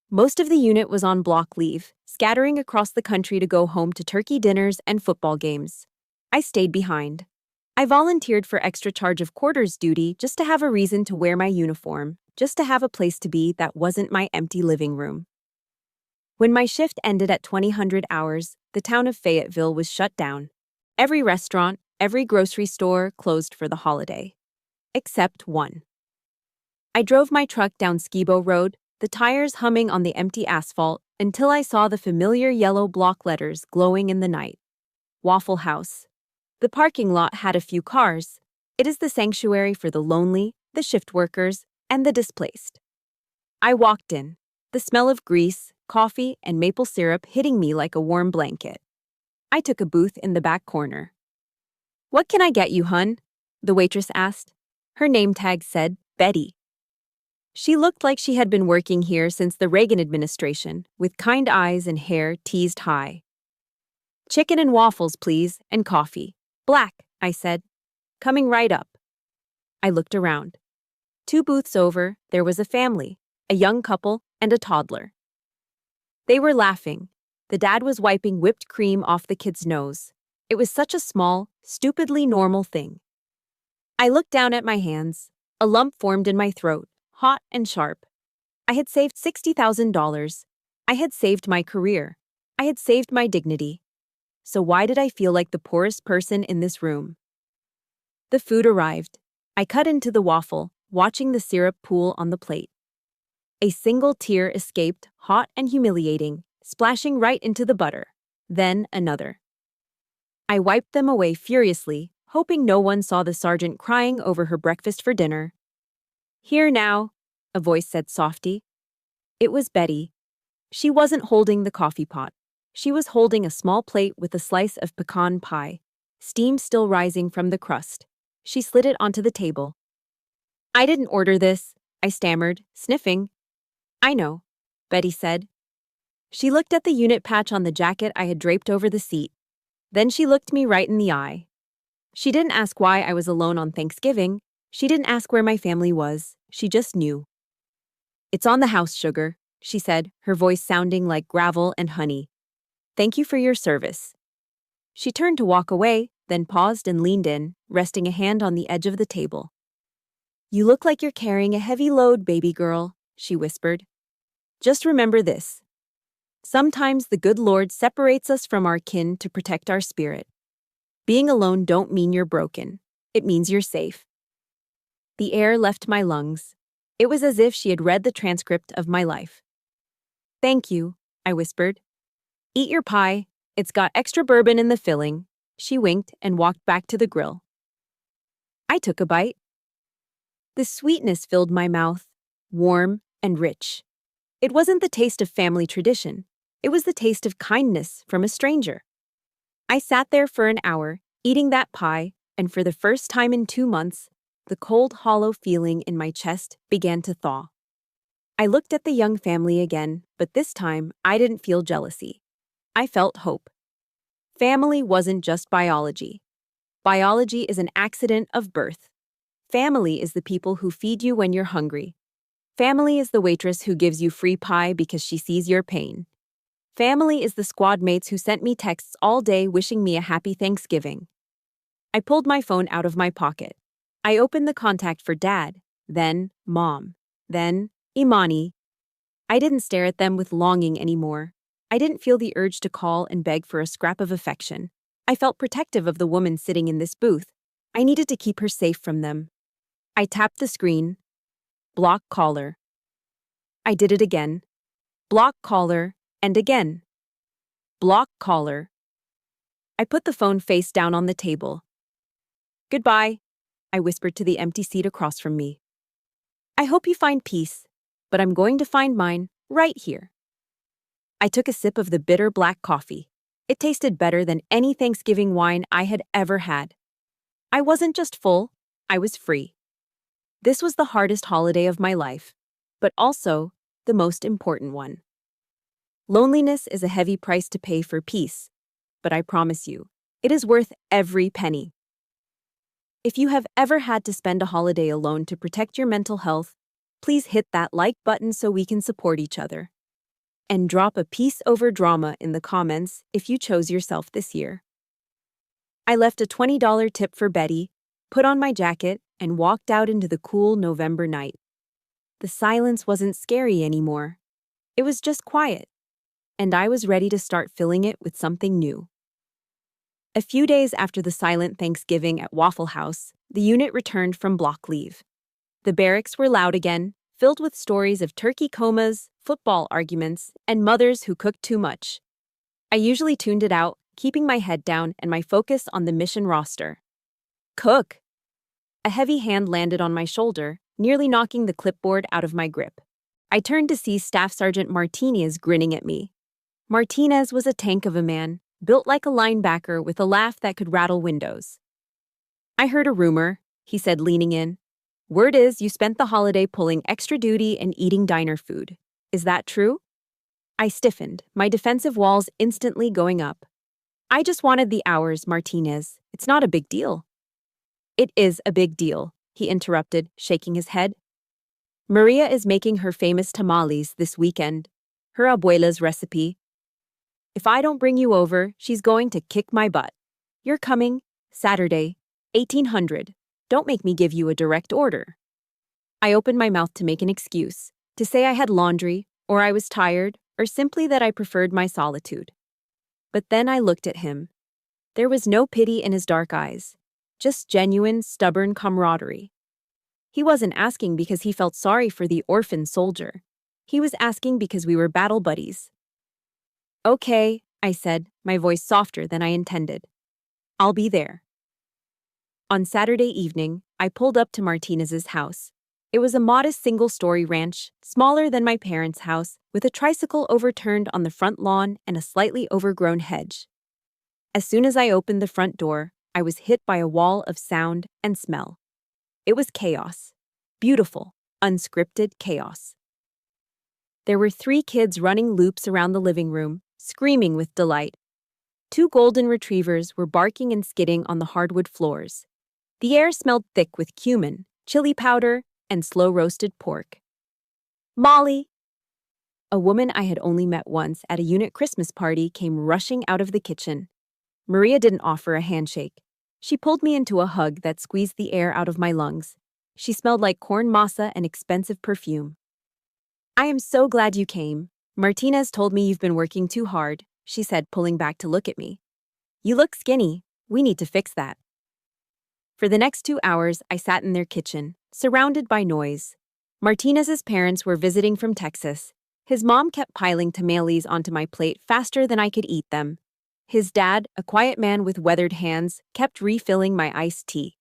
Most of the unit was on block leave, scattering across the country to go home to turkey dinners and football games. I stayed behind. I volunteered for extra charge of quarters duty just to have a reason to wear my uniform, just to have a place to be that wasn't my empty living room. When my shift ended at 2000 hours, the town of Fayetteville was shut down. Every restaurant, every grocery store closed for the holiday. Except one. I drove my truck down Skibo Road, the tires humming on the empty asphalt, until I saw the familiar yellow block letters glowing in the night. Waffle House. The parking lot had a few cars. It is the sanctuary for the lonely, the shift workers, and the displaced. I walked in, the smell of grease, coffee, and maple syrup hitting me like a warm blanket. I took a booth in the back corner. "What can I get you, hun?" the waitress asked. Her name tag said Betty. She looked like she had been working here since the Reagan administration, with kind eyes and hair teased high. "Chicken and waffles, please, and coffee. Black," I said. "Coming right up." I looked around. 2 booths over, there was a family, a young couple and a toddler. They were laughing. The dad was wiping whipped cream off the kid's nose. It was such a small, stupidly normal thing. I looked down at my hands. A lump formed in my throat, hot and sharp. I had saved $60,000. I had saved my career. I had saved my dignity. So why did I feel like the poorest person in this room? The food arrived. I cut into the waffle, watching the syrup pool on the plate. A single tear escaped, hot and humiliating, splashing right into the butter. Then another. I wiped them away furiously, hoping no one saw the sergeant crying over her breakfast for dinner. "Here now," a voice said softly. It was Betty. She wasn't holding the coffee pot. She was holding a small plate with a slice of pecan pie, steam still rising from the crust. She slid it onto the table. "I didn't order this," I stammered, sniffing. "I know," Betty said. She looked at the unit patch on the jacket I had draped over the seat. Then she looked me right in the eye. She didn't ask why I was alone on Thanksgiving. She didn't ask where my family was. She just knew. "It's on the house, sugar," she said, her voice sounding like gravel and honey. "Thank you for your service." She turned to walk away, then paused and leaned in, resting a hand on the edge of the table. "You look like you're carrying a heavy load, baby girl," she whispered. "Just remember this. Sometimes the good Lord separates us from our kin to protect our spirit. Being alone don't mean you're broken. It means you're safe." The air left my lungs. It was as if she had read the transcript of my life. "Thank you," I whispered. "Eat your pie. It's got extra bourbon in the filling." She winked and walked back to the grill. I took a bite. The sweetness filled my mouth, warm and rich. It wasn't the taste of family tradition. It was the taste of kindness from a stranger. I sat there for an hour, eating that pie, and for the first time in 2 months, the cold, hollow feeling in my chest began to thaw. I looked at the young family again, but this time I didn't feel jealousy. I felt hope. Family wasn't just biology. Biology is an accident of birth. Family is the people who feed you when you're hungry. Family is the waitress who gives you free pie because she sees your pain. Family is the squad mates who sent me texts all day wishing me a happy Thanksgiving. I pulled my phone out of my pocket. I opened the contact for Dad, then Mom, then Imani. I didn't stare at them with longing anymore. I didn't feel the urge to call and beg for a scrap of affection. I felt protective of the woman sitting in this booth. I needed to keep her safe from them. I tapped the screen. Block caller. I did it again. Block caller, and again. Block caller. I put the phone face down on the table. Goodbye, I whispered to the empty seat across from me. I hope you find peace, but I'm going to find mine right here. I took a sip of the bitter black coffee. It tasted better than any Thanksgiving wine I had ever had. I wasn't just full, I was free. This was the hardest holiday of my life, but also the most important one. Loneliness is a heavy price to pay for peace, but I promise you, it is worth every penny. If you have ever had to spend a holiday alone to protect your mental health, please hit that like button so we can support each other. And drop a peace over drama in the comments if you chose yourself this year. I left a $20 tip for Betty, put on my jacket, and walked out into the cool November night. The silence wasn't scary anymore. It was just quiet, and I was ready to start filling it with something new. A few days after the silent Thanksgiving at Waffle House, the unit returned from block leave. The barracks were loud again, filled with stories of turkey comas, football arguments, and mothers who cooked too much. I usually tuned it out, keeping my head down and my focus on the mission roster. Cook! A heavy hand landed on my shoulder, nearly knocking the clipboard out of my grip. I turned to see Staff Sergeant Martinez grinning at me. Martinez was a tank of a man, built like a linebacker with a laugh that could rattle windows. I heard a rumor, he said, leaning in. Word is you spent the holiday pulling extra duty and eating diner food. Is that true? I stiffened, my defensive walls instantly going up. I just wanted the hours, Martinez. It's not a big deal. It is a big deal, he interrupted, shaking his head. Maria is making her famous tamales this weekend, her abuela's recipe. If I don't bring you over, she's going to kick my butt. You're coming, Saturday, 1800. Don't make me give you a direct order. I opened my mouth to make an excuse, to say I had laundry, or I was tired, or simply that I preferred my solitude. But then I looked at him. There was no pity in his dark eyes, just genuine, stubborn camaraderie. He wasn't asking because he felt sorry for the orphan soldier. He was asking because we were battle buddies. Okay, I said, my voice softer than I intended. I'll be there. On Saturday evening, I pulled up to Martinez's house. It was a modest single-story ranch, smaller than my parents' house, with a tricycle overturned on the front lawn and a slightly overgrown hedge. As soon as I opened the front door, I was hit by a wall of sound and smell. It was chaos. Beautiful, unscripted chaos. There were 3 kids running loops around the living room, screaming with delight. 2 golden retrievers were barking and skidding on the hardwood floors. The air smelled thick with cumin, chili powder, and slow-roasted pork. Molly! A woman I had only met once at a unit Christmas party came rushing out of the kitchen. Maria didn't offer a handshake. She pulled me into a hug that squeezed the air out of my lungs. She smelled like corn masa and expensive perfume. I am so glad you came. Martinez told me you've been working too hard, she said, pulling back to look at me. You look skinny. We need to fix that. For the next 2 hours, I sat in their kitchen, surrounded by noise. Martinez's parents were visiting from Texas. His mom kept piling tamales onto my plate faster than I could eat them. His dad, a quiet man with weathered hands, kept refilling my iced tea.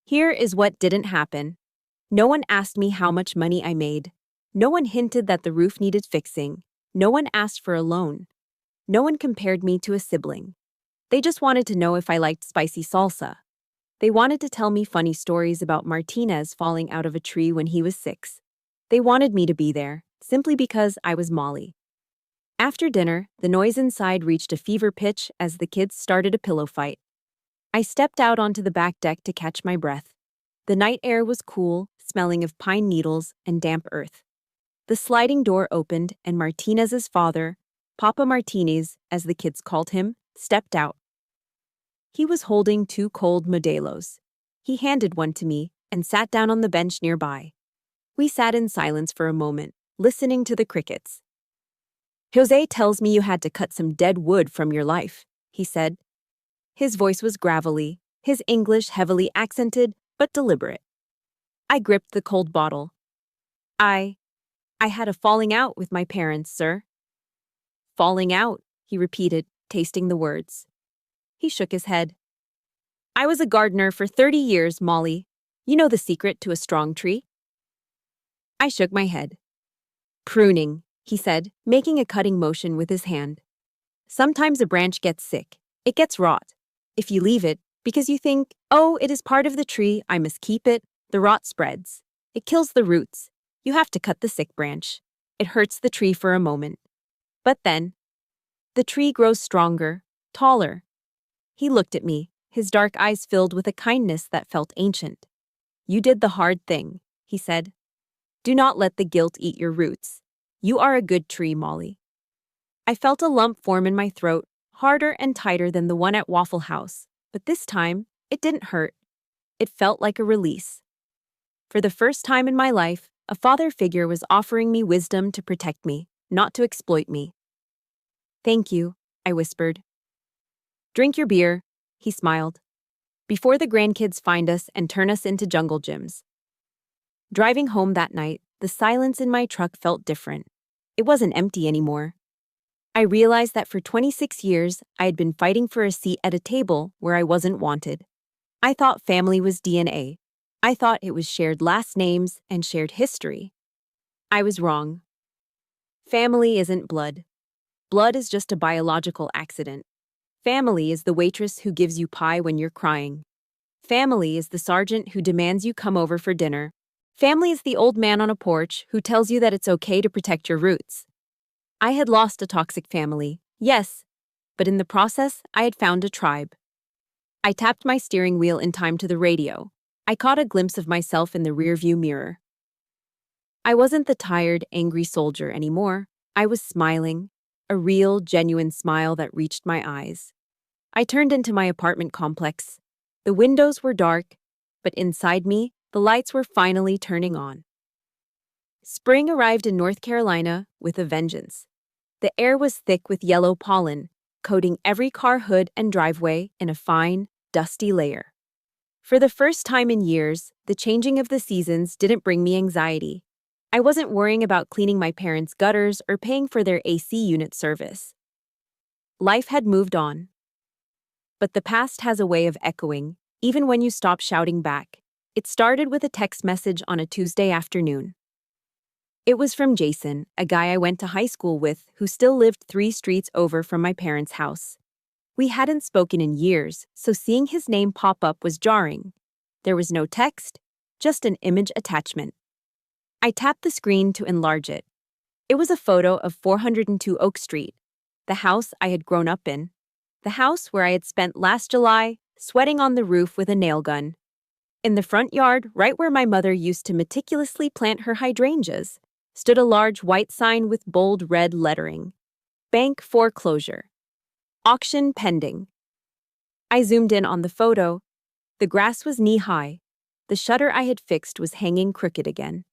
Here is what didn't happen. No one asked me how much money I made. No one hinted that the roof needed fixing. No one asked for a loan. No one compared me to a sibling. They just wanted to know if I liked spicy salsa. They wanted to tell me funny stories about Martinez falling out of a tree when he was 6. They wanted me to be there, simply because I was Molly. After dinner, the noise inside reached a fever pitch as the kids started a pillow fight. I stepped out onto the back deck to catch my breath. The night air was cool, smelling of pine needles and damp earth. The sliding door opened and Martinez's father, Papa Martinez, as the kids called him, stepped out. He was holding 2 cold modelos. He handed one to me and sat down on the bench nearby. We sat in silence for a moment, listening to the crickets. Jose tells me you had to cut some dead wood from your life, he said. His voice was gravelly, his English heavily accented, but deliberate. I gripped the cold bottle. I had a falling out with my parents, sir. Falling out, he repeated, tasting the words. He shook his head. I was a gardener for 30 years, Molly. You know the secret to a strong tree? I shook my head. Pruning, he said, making a cutting motion with his hand. Sometimes a branch gets sick. It gets rot. If you leave it, because you think, oh, it is part of the tree, I must keep it, the rot spreads. It kills the roots. You have to cut the sick branch. It hurts the tree for a moment. But then, the tree grows stronger, taller. He looked at me, his dark eyes filled with a kindness that felt ancient. You did the hard thing, he said. Do not let the guilt eat your roots. You are a good tree, Molly. I felt a lump form in my throat, harder and tighter than the one at Waffle House, but this time, it didn't hurt. It felt like a release. For the first time in my life, a father figure was offering me wisdom to protect me, not to exploit me. Thank you, I whispered. Drink your beer, he smiled. Before the grandkids find us and turn us into jungle gyms. Driving home that night, the silence in my truck felt different. It wasn't empty anymore. I realized that for 26 years, I had been fighting for a seat at a table where I wasn't wanted. I thought family was DNA. I thought it was shared last names and shared history. I was wrong. Family isn't blood. Blood is just a biological accident. Family is the waitress who gives you pie when you're crying. Family is the sergeant who demands you come over for dinner. Family is the old man on a porch who tells you that it's okay to protect your roots. I had lost a toxic family, yes, but in the process, I had found a tribe. I tapped my steering wheel in time to the radio. I caught a glimpse of myself in the rearview mirror. I wasn't the tired, angry soldier anymore. I was smiling, a real, genuine smile that reached my eyes. I turned into my apartment complex. The windows were dark, but inside me, the lights were finally turning on. Spring arrived in North Carolina with a vengeance. The air was thick with yellow pollen, coating every car hood and driveway in a fine, dusty layer. For the first time in years, the changing of the seasons didn't bring me anxiety. I wasn't worrying about cleaning my parents' gutters or paying for their AC unit service. Life had moved on. But the past has a way of echoing, even when you stop shouting back. It started with a text message on a Tuesday afternoon. It was from Jason, a guy I went to high school with who still lived 3 streets over from my parents' house. We hadn't spoken in years, so seeing his name pop up was jarring. There was no text, just an image attachment. I tapped the screen to enlarge it. It was a photo of 402 Oak Street, the house I had grown up in, the house where I had spent last July sweating on the roof with a nail gun. In the front yard, right where my mother used to meticulously plant her hydrangeas, stood a large white sign with bold red lettering. Bank foreclosure. Auction pending. I zoomed in on the photo. The grass was knee-high. The shutter I had fixed was hanging crooked again.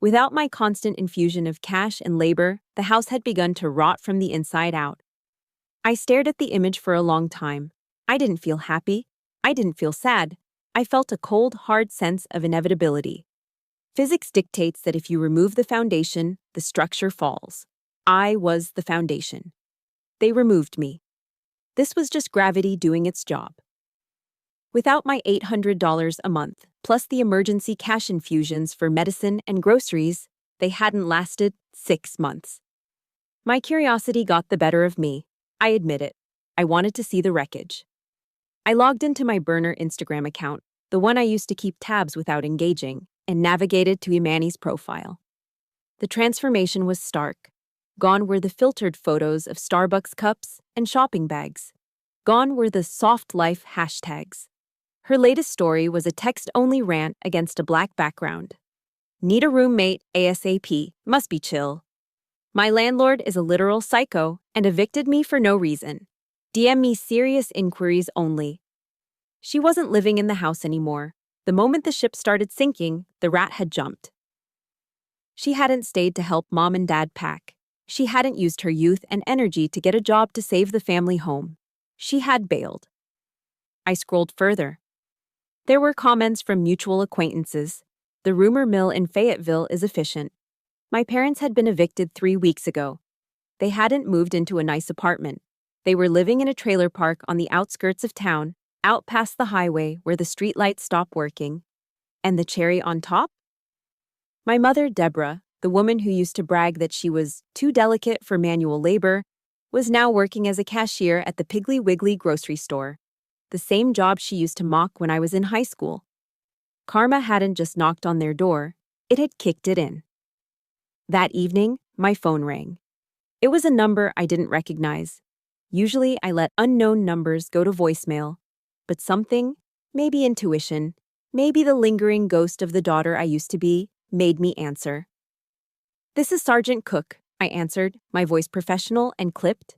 Without my constant infusion of cash and labor, the house had begun to rot from the inside out. I stared at the image for a long time. I didn't feel happy. I didn't feel sad. I felt a cold, hard sense of inevitability. Physics dictates that if you remove the foundation, the structure falls. I was the foundation. They removed me. This was just gravity doing its job. Without my $800 a month, plus the emergency cash infusions for medicine and groceries, they hadn't lasted 6 months. My curiosity got the better of me. I admit it. I wanted to see the wreckage. I logged into my burner Instagram account, the one I used to keep tabs without engaging, and navigated to Imani's profile. The transformation was stark. Gone were the filtered photos of Starbucks cups and shopping bags. Gone were the soft life hashtags. Her latest story was a text-only rant against a black background. Need a roommate ASAP, must be chill. My landlord is a literal psycho and evicted me for no reason. DM me serious inquiries only. She wasn't living in the house anymore. The moment the ship started sinking, the rat had jumped. She hadn't stayed to help mom and dad pack. She hadn't used her youth and energy to get a job to save the family home. She had bailed. I scrolled further. There were comments from mutual acquaintances. The rumor mill in Fayetteville is efficient. My parents had been evicted 3 weeks ago. They hadn't moved into a nice apartment. They were living in a trailer park on the outskirts of town, out past the highway where the streetlights stop working. And the cherry on top? My mother, Deborah, the woman who used to brag that she was too delicate for manual labor, was now working as a cashier at the Piggly Wiggly grocery store, the same job she used to mock when I was in high school. Karma hadn't just knocked on their door, it had kicked it in. That evening, my phone rang. It was a number I didn't recognize. Usually, I let unknown numbers go to voicemail, but something, maybe intuition, maybe the lingering ghost of the daughter I used to be, made me answer. "This is Sergeant Cook," I answered, my voice professional and clipped.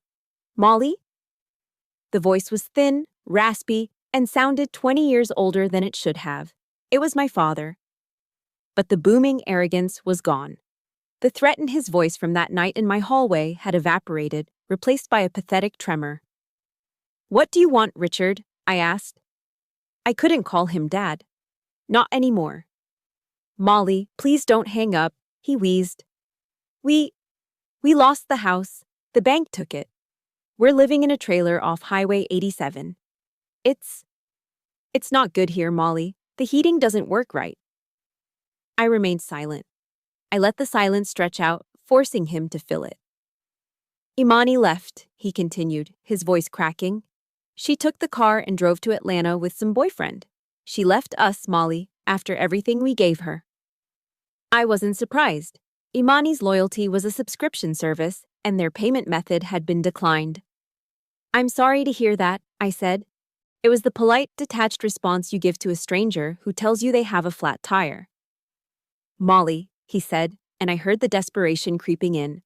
"Molly?" The voice was thin, raspy, and sounded 20 years older than it should have. It was my father. But the booming arrogance was gone. The threat in his voice from that night in my hallway had evaporated, replaced by a pathetic tremor. "What do you want, Richard?" I asked. I couldn't call him Dad. Not anymore. "Molly, please don't hang up," he wheezed. We lost the house. The bank took it. We're living in a trailer off Highway 87. It's not good here, Molly. The heating doesn't work right." I remained silent. I let the silence stretch out, forcing him to fill it. "Imani left," he continued, his voice cracking. "She took the car and drove to Atlanta with some boyfriend. She left us, Molly, after everything we gave her." I wasn't surprised. Imani's loyalty was a subscription service, and their payment method had been declined. "I'm sorry to hear that," I said. It was the polite, detached response you give to a stranger who tells you they have a flat tire. "Molly," he said, and I heard the desperation creeping in.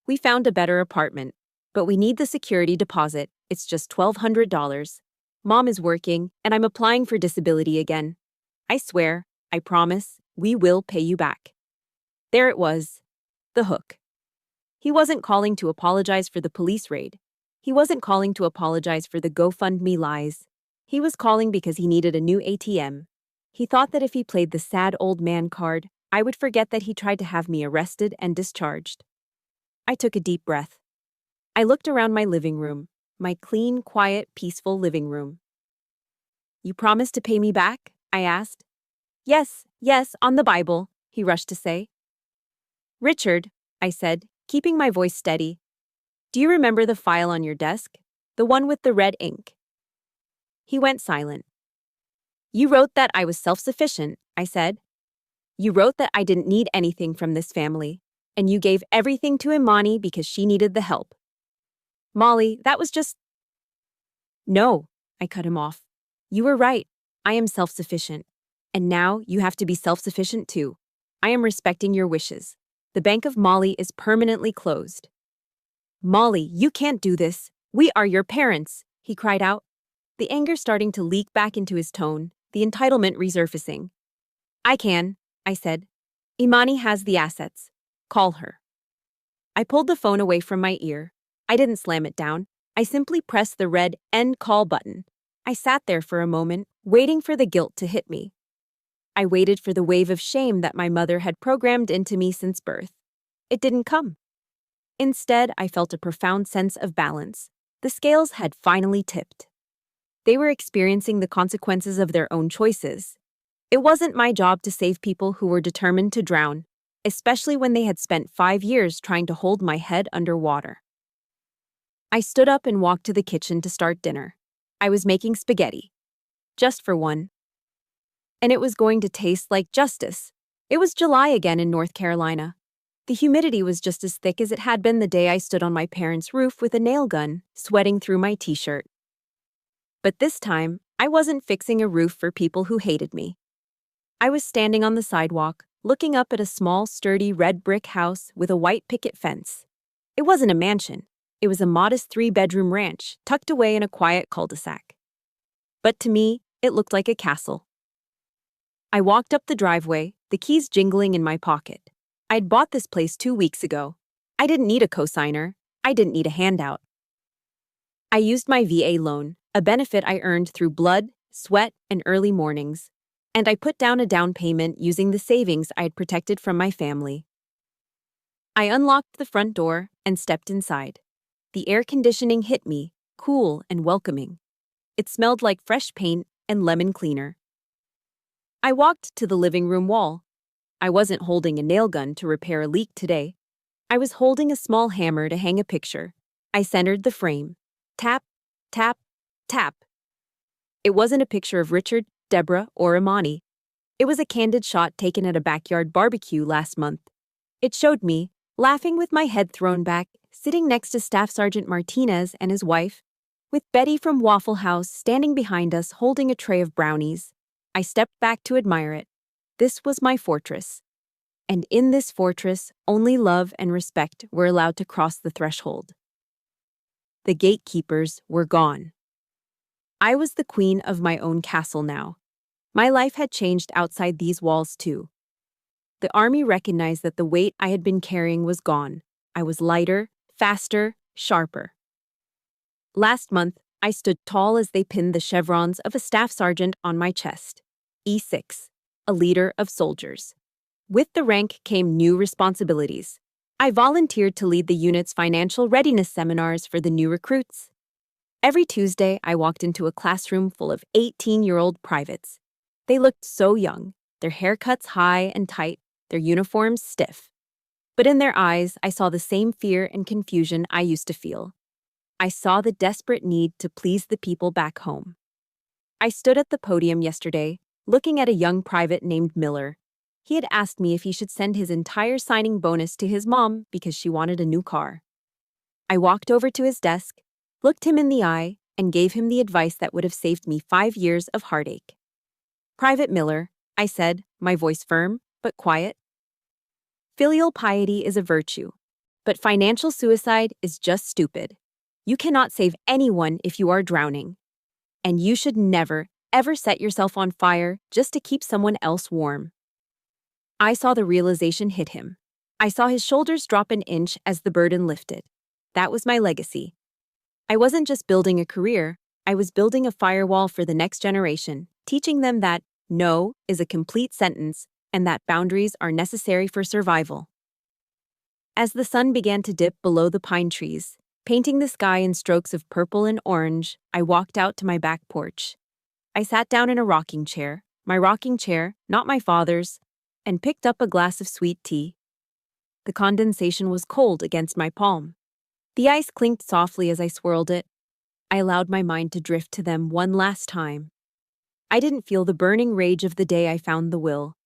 "We found a better apartment, but we need the security deposit. It's just $1,200. Mom is working, and I'm applying for disability again. I swear, I promise, we will pay you back." There it was. The hook. He wasn't calling to apologize for the police raid. He wasn't calling to apologize for the GoFundMe lies. He was calling because he needed a new ATM. He thought that if he played the sad old man card, I would forget that he tried to have me arrested and discharged. I took a deep breath. I looked around my living room, my clean, quiet, peaceful living room. "You promised to pay me back?" I asked. Yes, on the Bible," he rushed to say. "Richard," I said, keeping my voice steady, "do you remember the file on your desk? The one with the red ink?" He went silent. "You wrote that I was self-sufficient," I said. "You wrote that I didn't need anything from this family, and you gave everything to Imani because she needed the help." "Molly, that was just—" "No," I cut him off. "You were right. I am self-sufficient. And now you have to be self-sufficient too. I am respecting your wishes. The Bank of Molly is permanently closed." "Molly, you can't do this. We are your parents," he cried out, the anger starting to leak back into his tone, the entitlement resurfacing. "I can," I said. "Imani has the assets. Call her." I pulled the phone away from my ear. I didn't slam it down. I simply pressed the red end call button. I sat there for a moment, waiting for the guilt to hit me. I waited for the wave of shame that my mother had programmed into me since birth. It didn't come. Instead, I felt a profound sense of balance. The scales had finally tipped. They were experiencing the consequences of their own choices. It wasn't my job to save people who were determined to drown, especially when they had spent 5 years trying to hold my head under water. I stood up and walked to the kitchen to start dinner. I was making spaghetti. Just for one. And it was going to taste like justice. It was July again in North Carolina. The humidity was just as thick as it had been the day I stood on my parents' roof with a nail gun, sweating through my t-shirt. But this time, I wasn't fixing a roof for people who hated me. I was standing on the sidewalk, looking up at a small, sturdy red brick house with a white picket fence. It wasn't a mansion. It was a modest 3-bedroom ranch tucked away in a quiet cul-de-sac. But to me, it looked like a castle. I walked up the driveway, the keys jingling in my pocket. I'd bought this place 2 weeks ago. I didn't need a cosigner. I didn't need a handout. I used my VA loan, a benefit I earned through blood, sweat, and early mornings, and I put down a down payment using the savings I had protected from my family. I unlocked the front door and stepped inside. The air conditioning hit me, cool and welcoming. It smelled like fresh paint and lemon cleaner. I walked to the living room wall. I wasn't holding a nail gun to repair a leak today. I was holding a small hammer to hang a picture. I centered the frame. Tap, tap, tap. It wasn't a picture of Richard, Deborah, or Imani. It was a candid shot taken at a backyard barbecue last month. It showed me, laughing with my head thrown back, sitting next to Staff Sergeant Martinez and his wife, with Betty from Waffle House standing behind us holding a tray of brownies. I stepped back to admire it. This was my fortress. And in this fortress, only love and respect were allowed to cross the threshold. The gatekeepers were gone. I was the queen of my own castle now. My life had changed outside these walls too. The army recognized that the weight I had been carrying was gone. I was lighter, faster, sharper. Last month, I stood tall as they pinned the chevrons of a staff sergeant on my chest. E6, a leader of soldiers. With the rank came new responsibilities. I volunteered to lead the unit's financial readiness seminars for the new recruits. Every Tuesday, I walked into a classroom full of 18-year-old privates. They looked so young, their haircuts high and tight, their uniforms stiff. But in their eyes, I saw the same fear and confusion I used to feel. I saw the desperate need to please the people back home. I stood at the podium yesterday, looking at a young private named Miller. He had asked me if he should send his entire signing bonus to his mom because she wanted a new car. I walked over to his desk, looked him in the eye, and gave him the advice that would have saved me 5 years of heartache. "Private Miller," I said, my voice firm but quiet. "Filial piety is a virtue, but financial suicide is just stupid. You cannot save anyone if you are drowning. And you should never, ever set yourself on fire just to keep someone else warm." I saw the realization hit him. I saw his shoulders drop an inch as the burden lifted. That was my legacy. I wasn't just building a career, I was building a firewall for the next generation, teaching them that no is a complete sentence and that boundaries are necessary for survival. As the sun began to dip below the pine trees, painting the sky in strokes of purple and orange, I walked out to my back porch. I sat down in a rocking chair, my rocking chair, not my father's, and picked up a glass of sweet tea. The condensation was cold against my palm. The ice clinked softly as I swirled it. I allowed my mind to drift to them one last time. I didn't feel the burning rage of the day I found the will.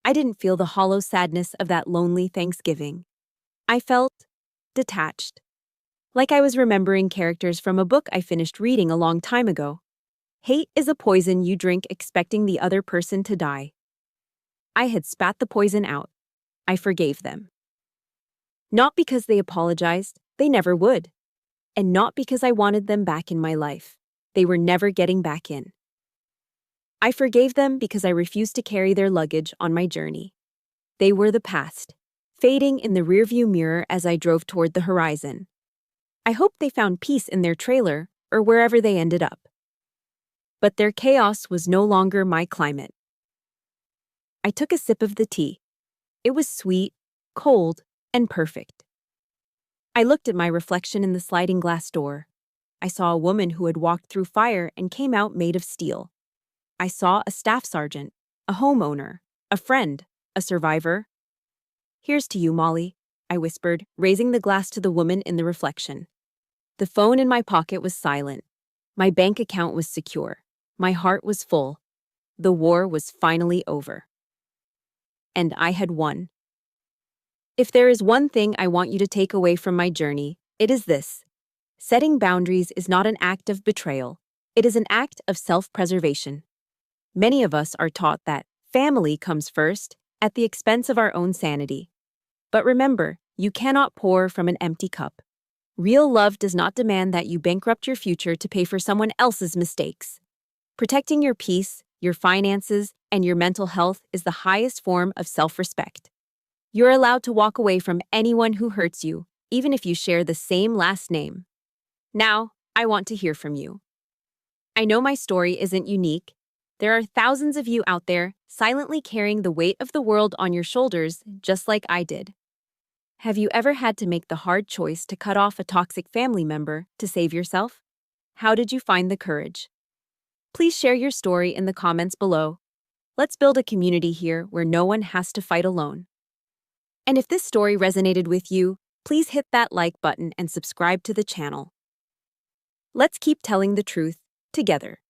I didn't feel the hollow sadness of that lonely Thanksgiving. I felt detached. Like I was remembering characters from a book I finished reading a long time ago. Hate is a poison you drink expecting the other person to die. I had spat the poison out. I forgave them. Not because they apologized, they never would. And not because I wanted them back in my life. They were never getting back in. I forgave them because I refused to carry their luggage on my journey. They were the past, fading in the rearview mirror as I drove toward the horizon. I hoped they found peace in their trailer or wherever they ended up. But their chaos was no longer my climate. I took a sip of the tea. It was sweet, cold, and perfect. I looked at my reflection in the sliding glass door. I saw a woman who had walked through fire and came out made of steel. I saw a staff sergeant, a homeowner, a friend, a survivor. "Here's to you, Molly," I whispered, raising the glass to the woman in the reflection. The phone in my pocket was silent. My bank account was secure. My heart was full. The war was finally over. And I had won. If there is one thing I want you to take away from my journey, it is this. Setting boundaries is not an act of betrayal. It is an act of self-preservation. Many of us are taught that family comes first, at the expense of our own sanity. But remember, you cannot pour from an empty cup. Real love does not demand that you bankrupt your future to pay for someone else's mistakes. Protecting your peace, your finances, and your mental health is the highest form of self-respect. You're allowed to walk away from anyone who hurts you, even if you share the same last name. Now, I want to hear from you. I know my story isn't unique. There are thousands of you out there silently carrying the weight of the world on your shoulders, just like I did. Have you ever had to make the hard choice to cut off a toxic family member to save yourself? How did you find the courage? Please share your story in the comments below. Let's build a community here where no one has to fight alone. And if this story resonated with you, please hit that like button and subscribe to the channel. Let's keep telling the truth together.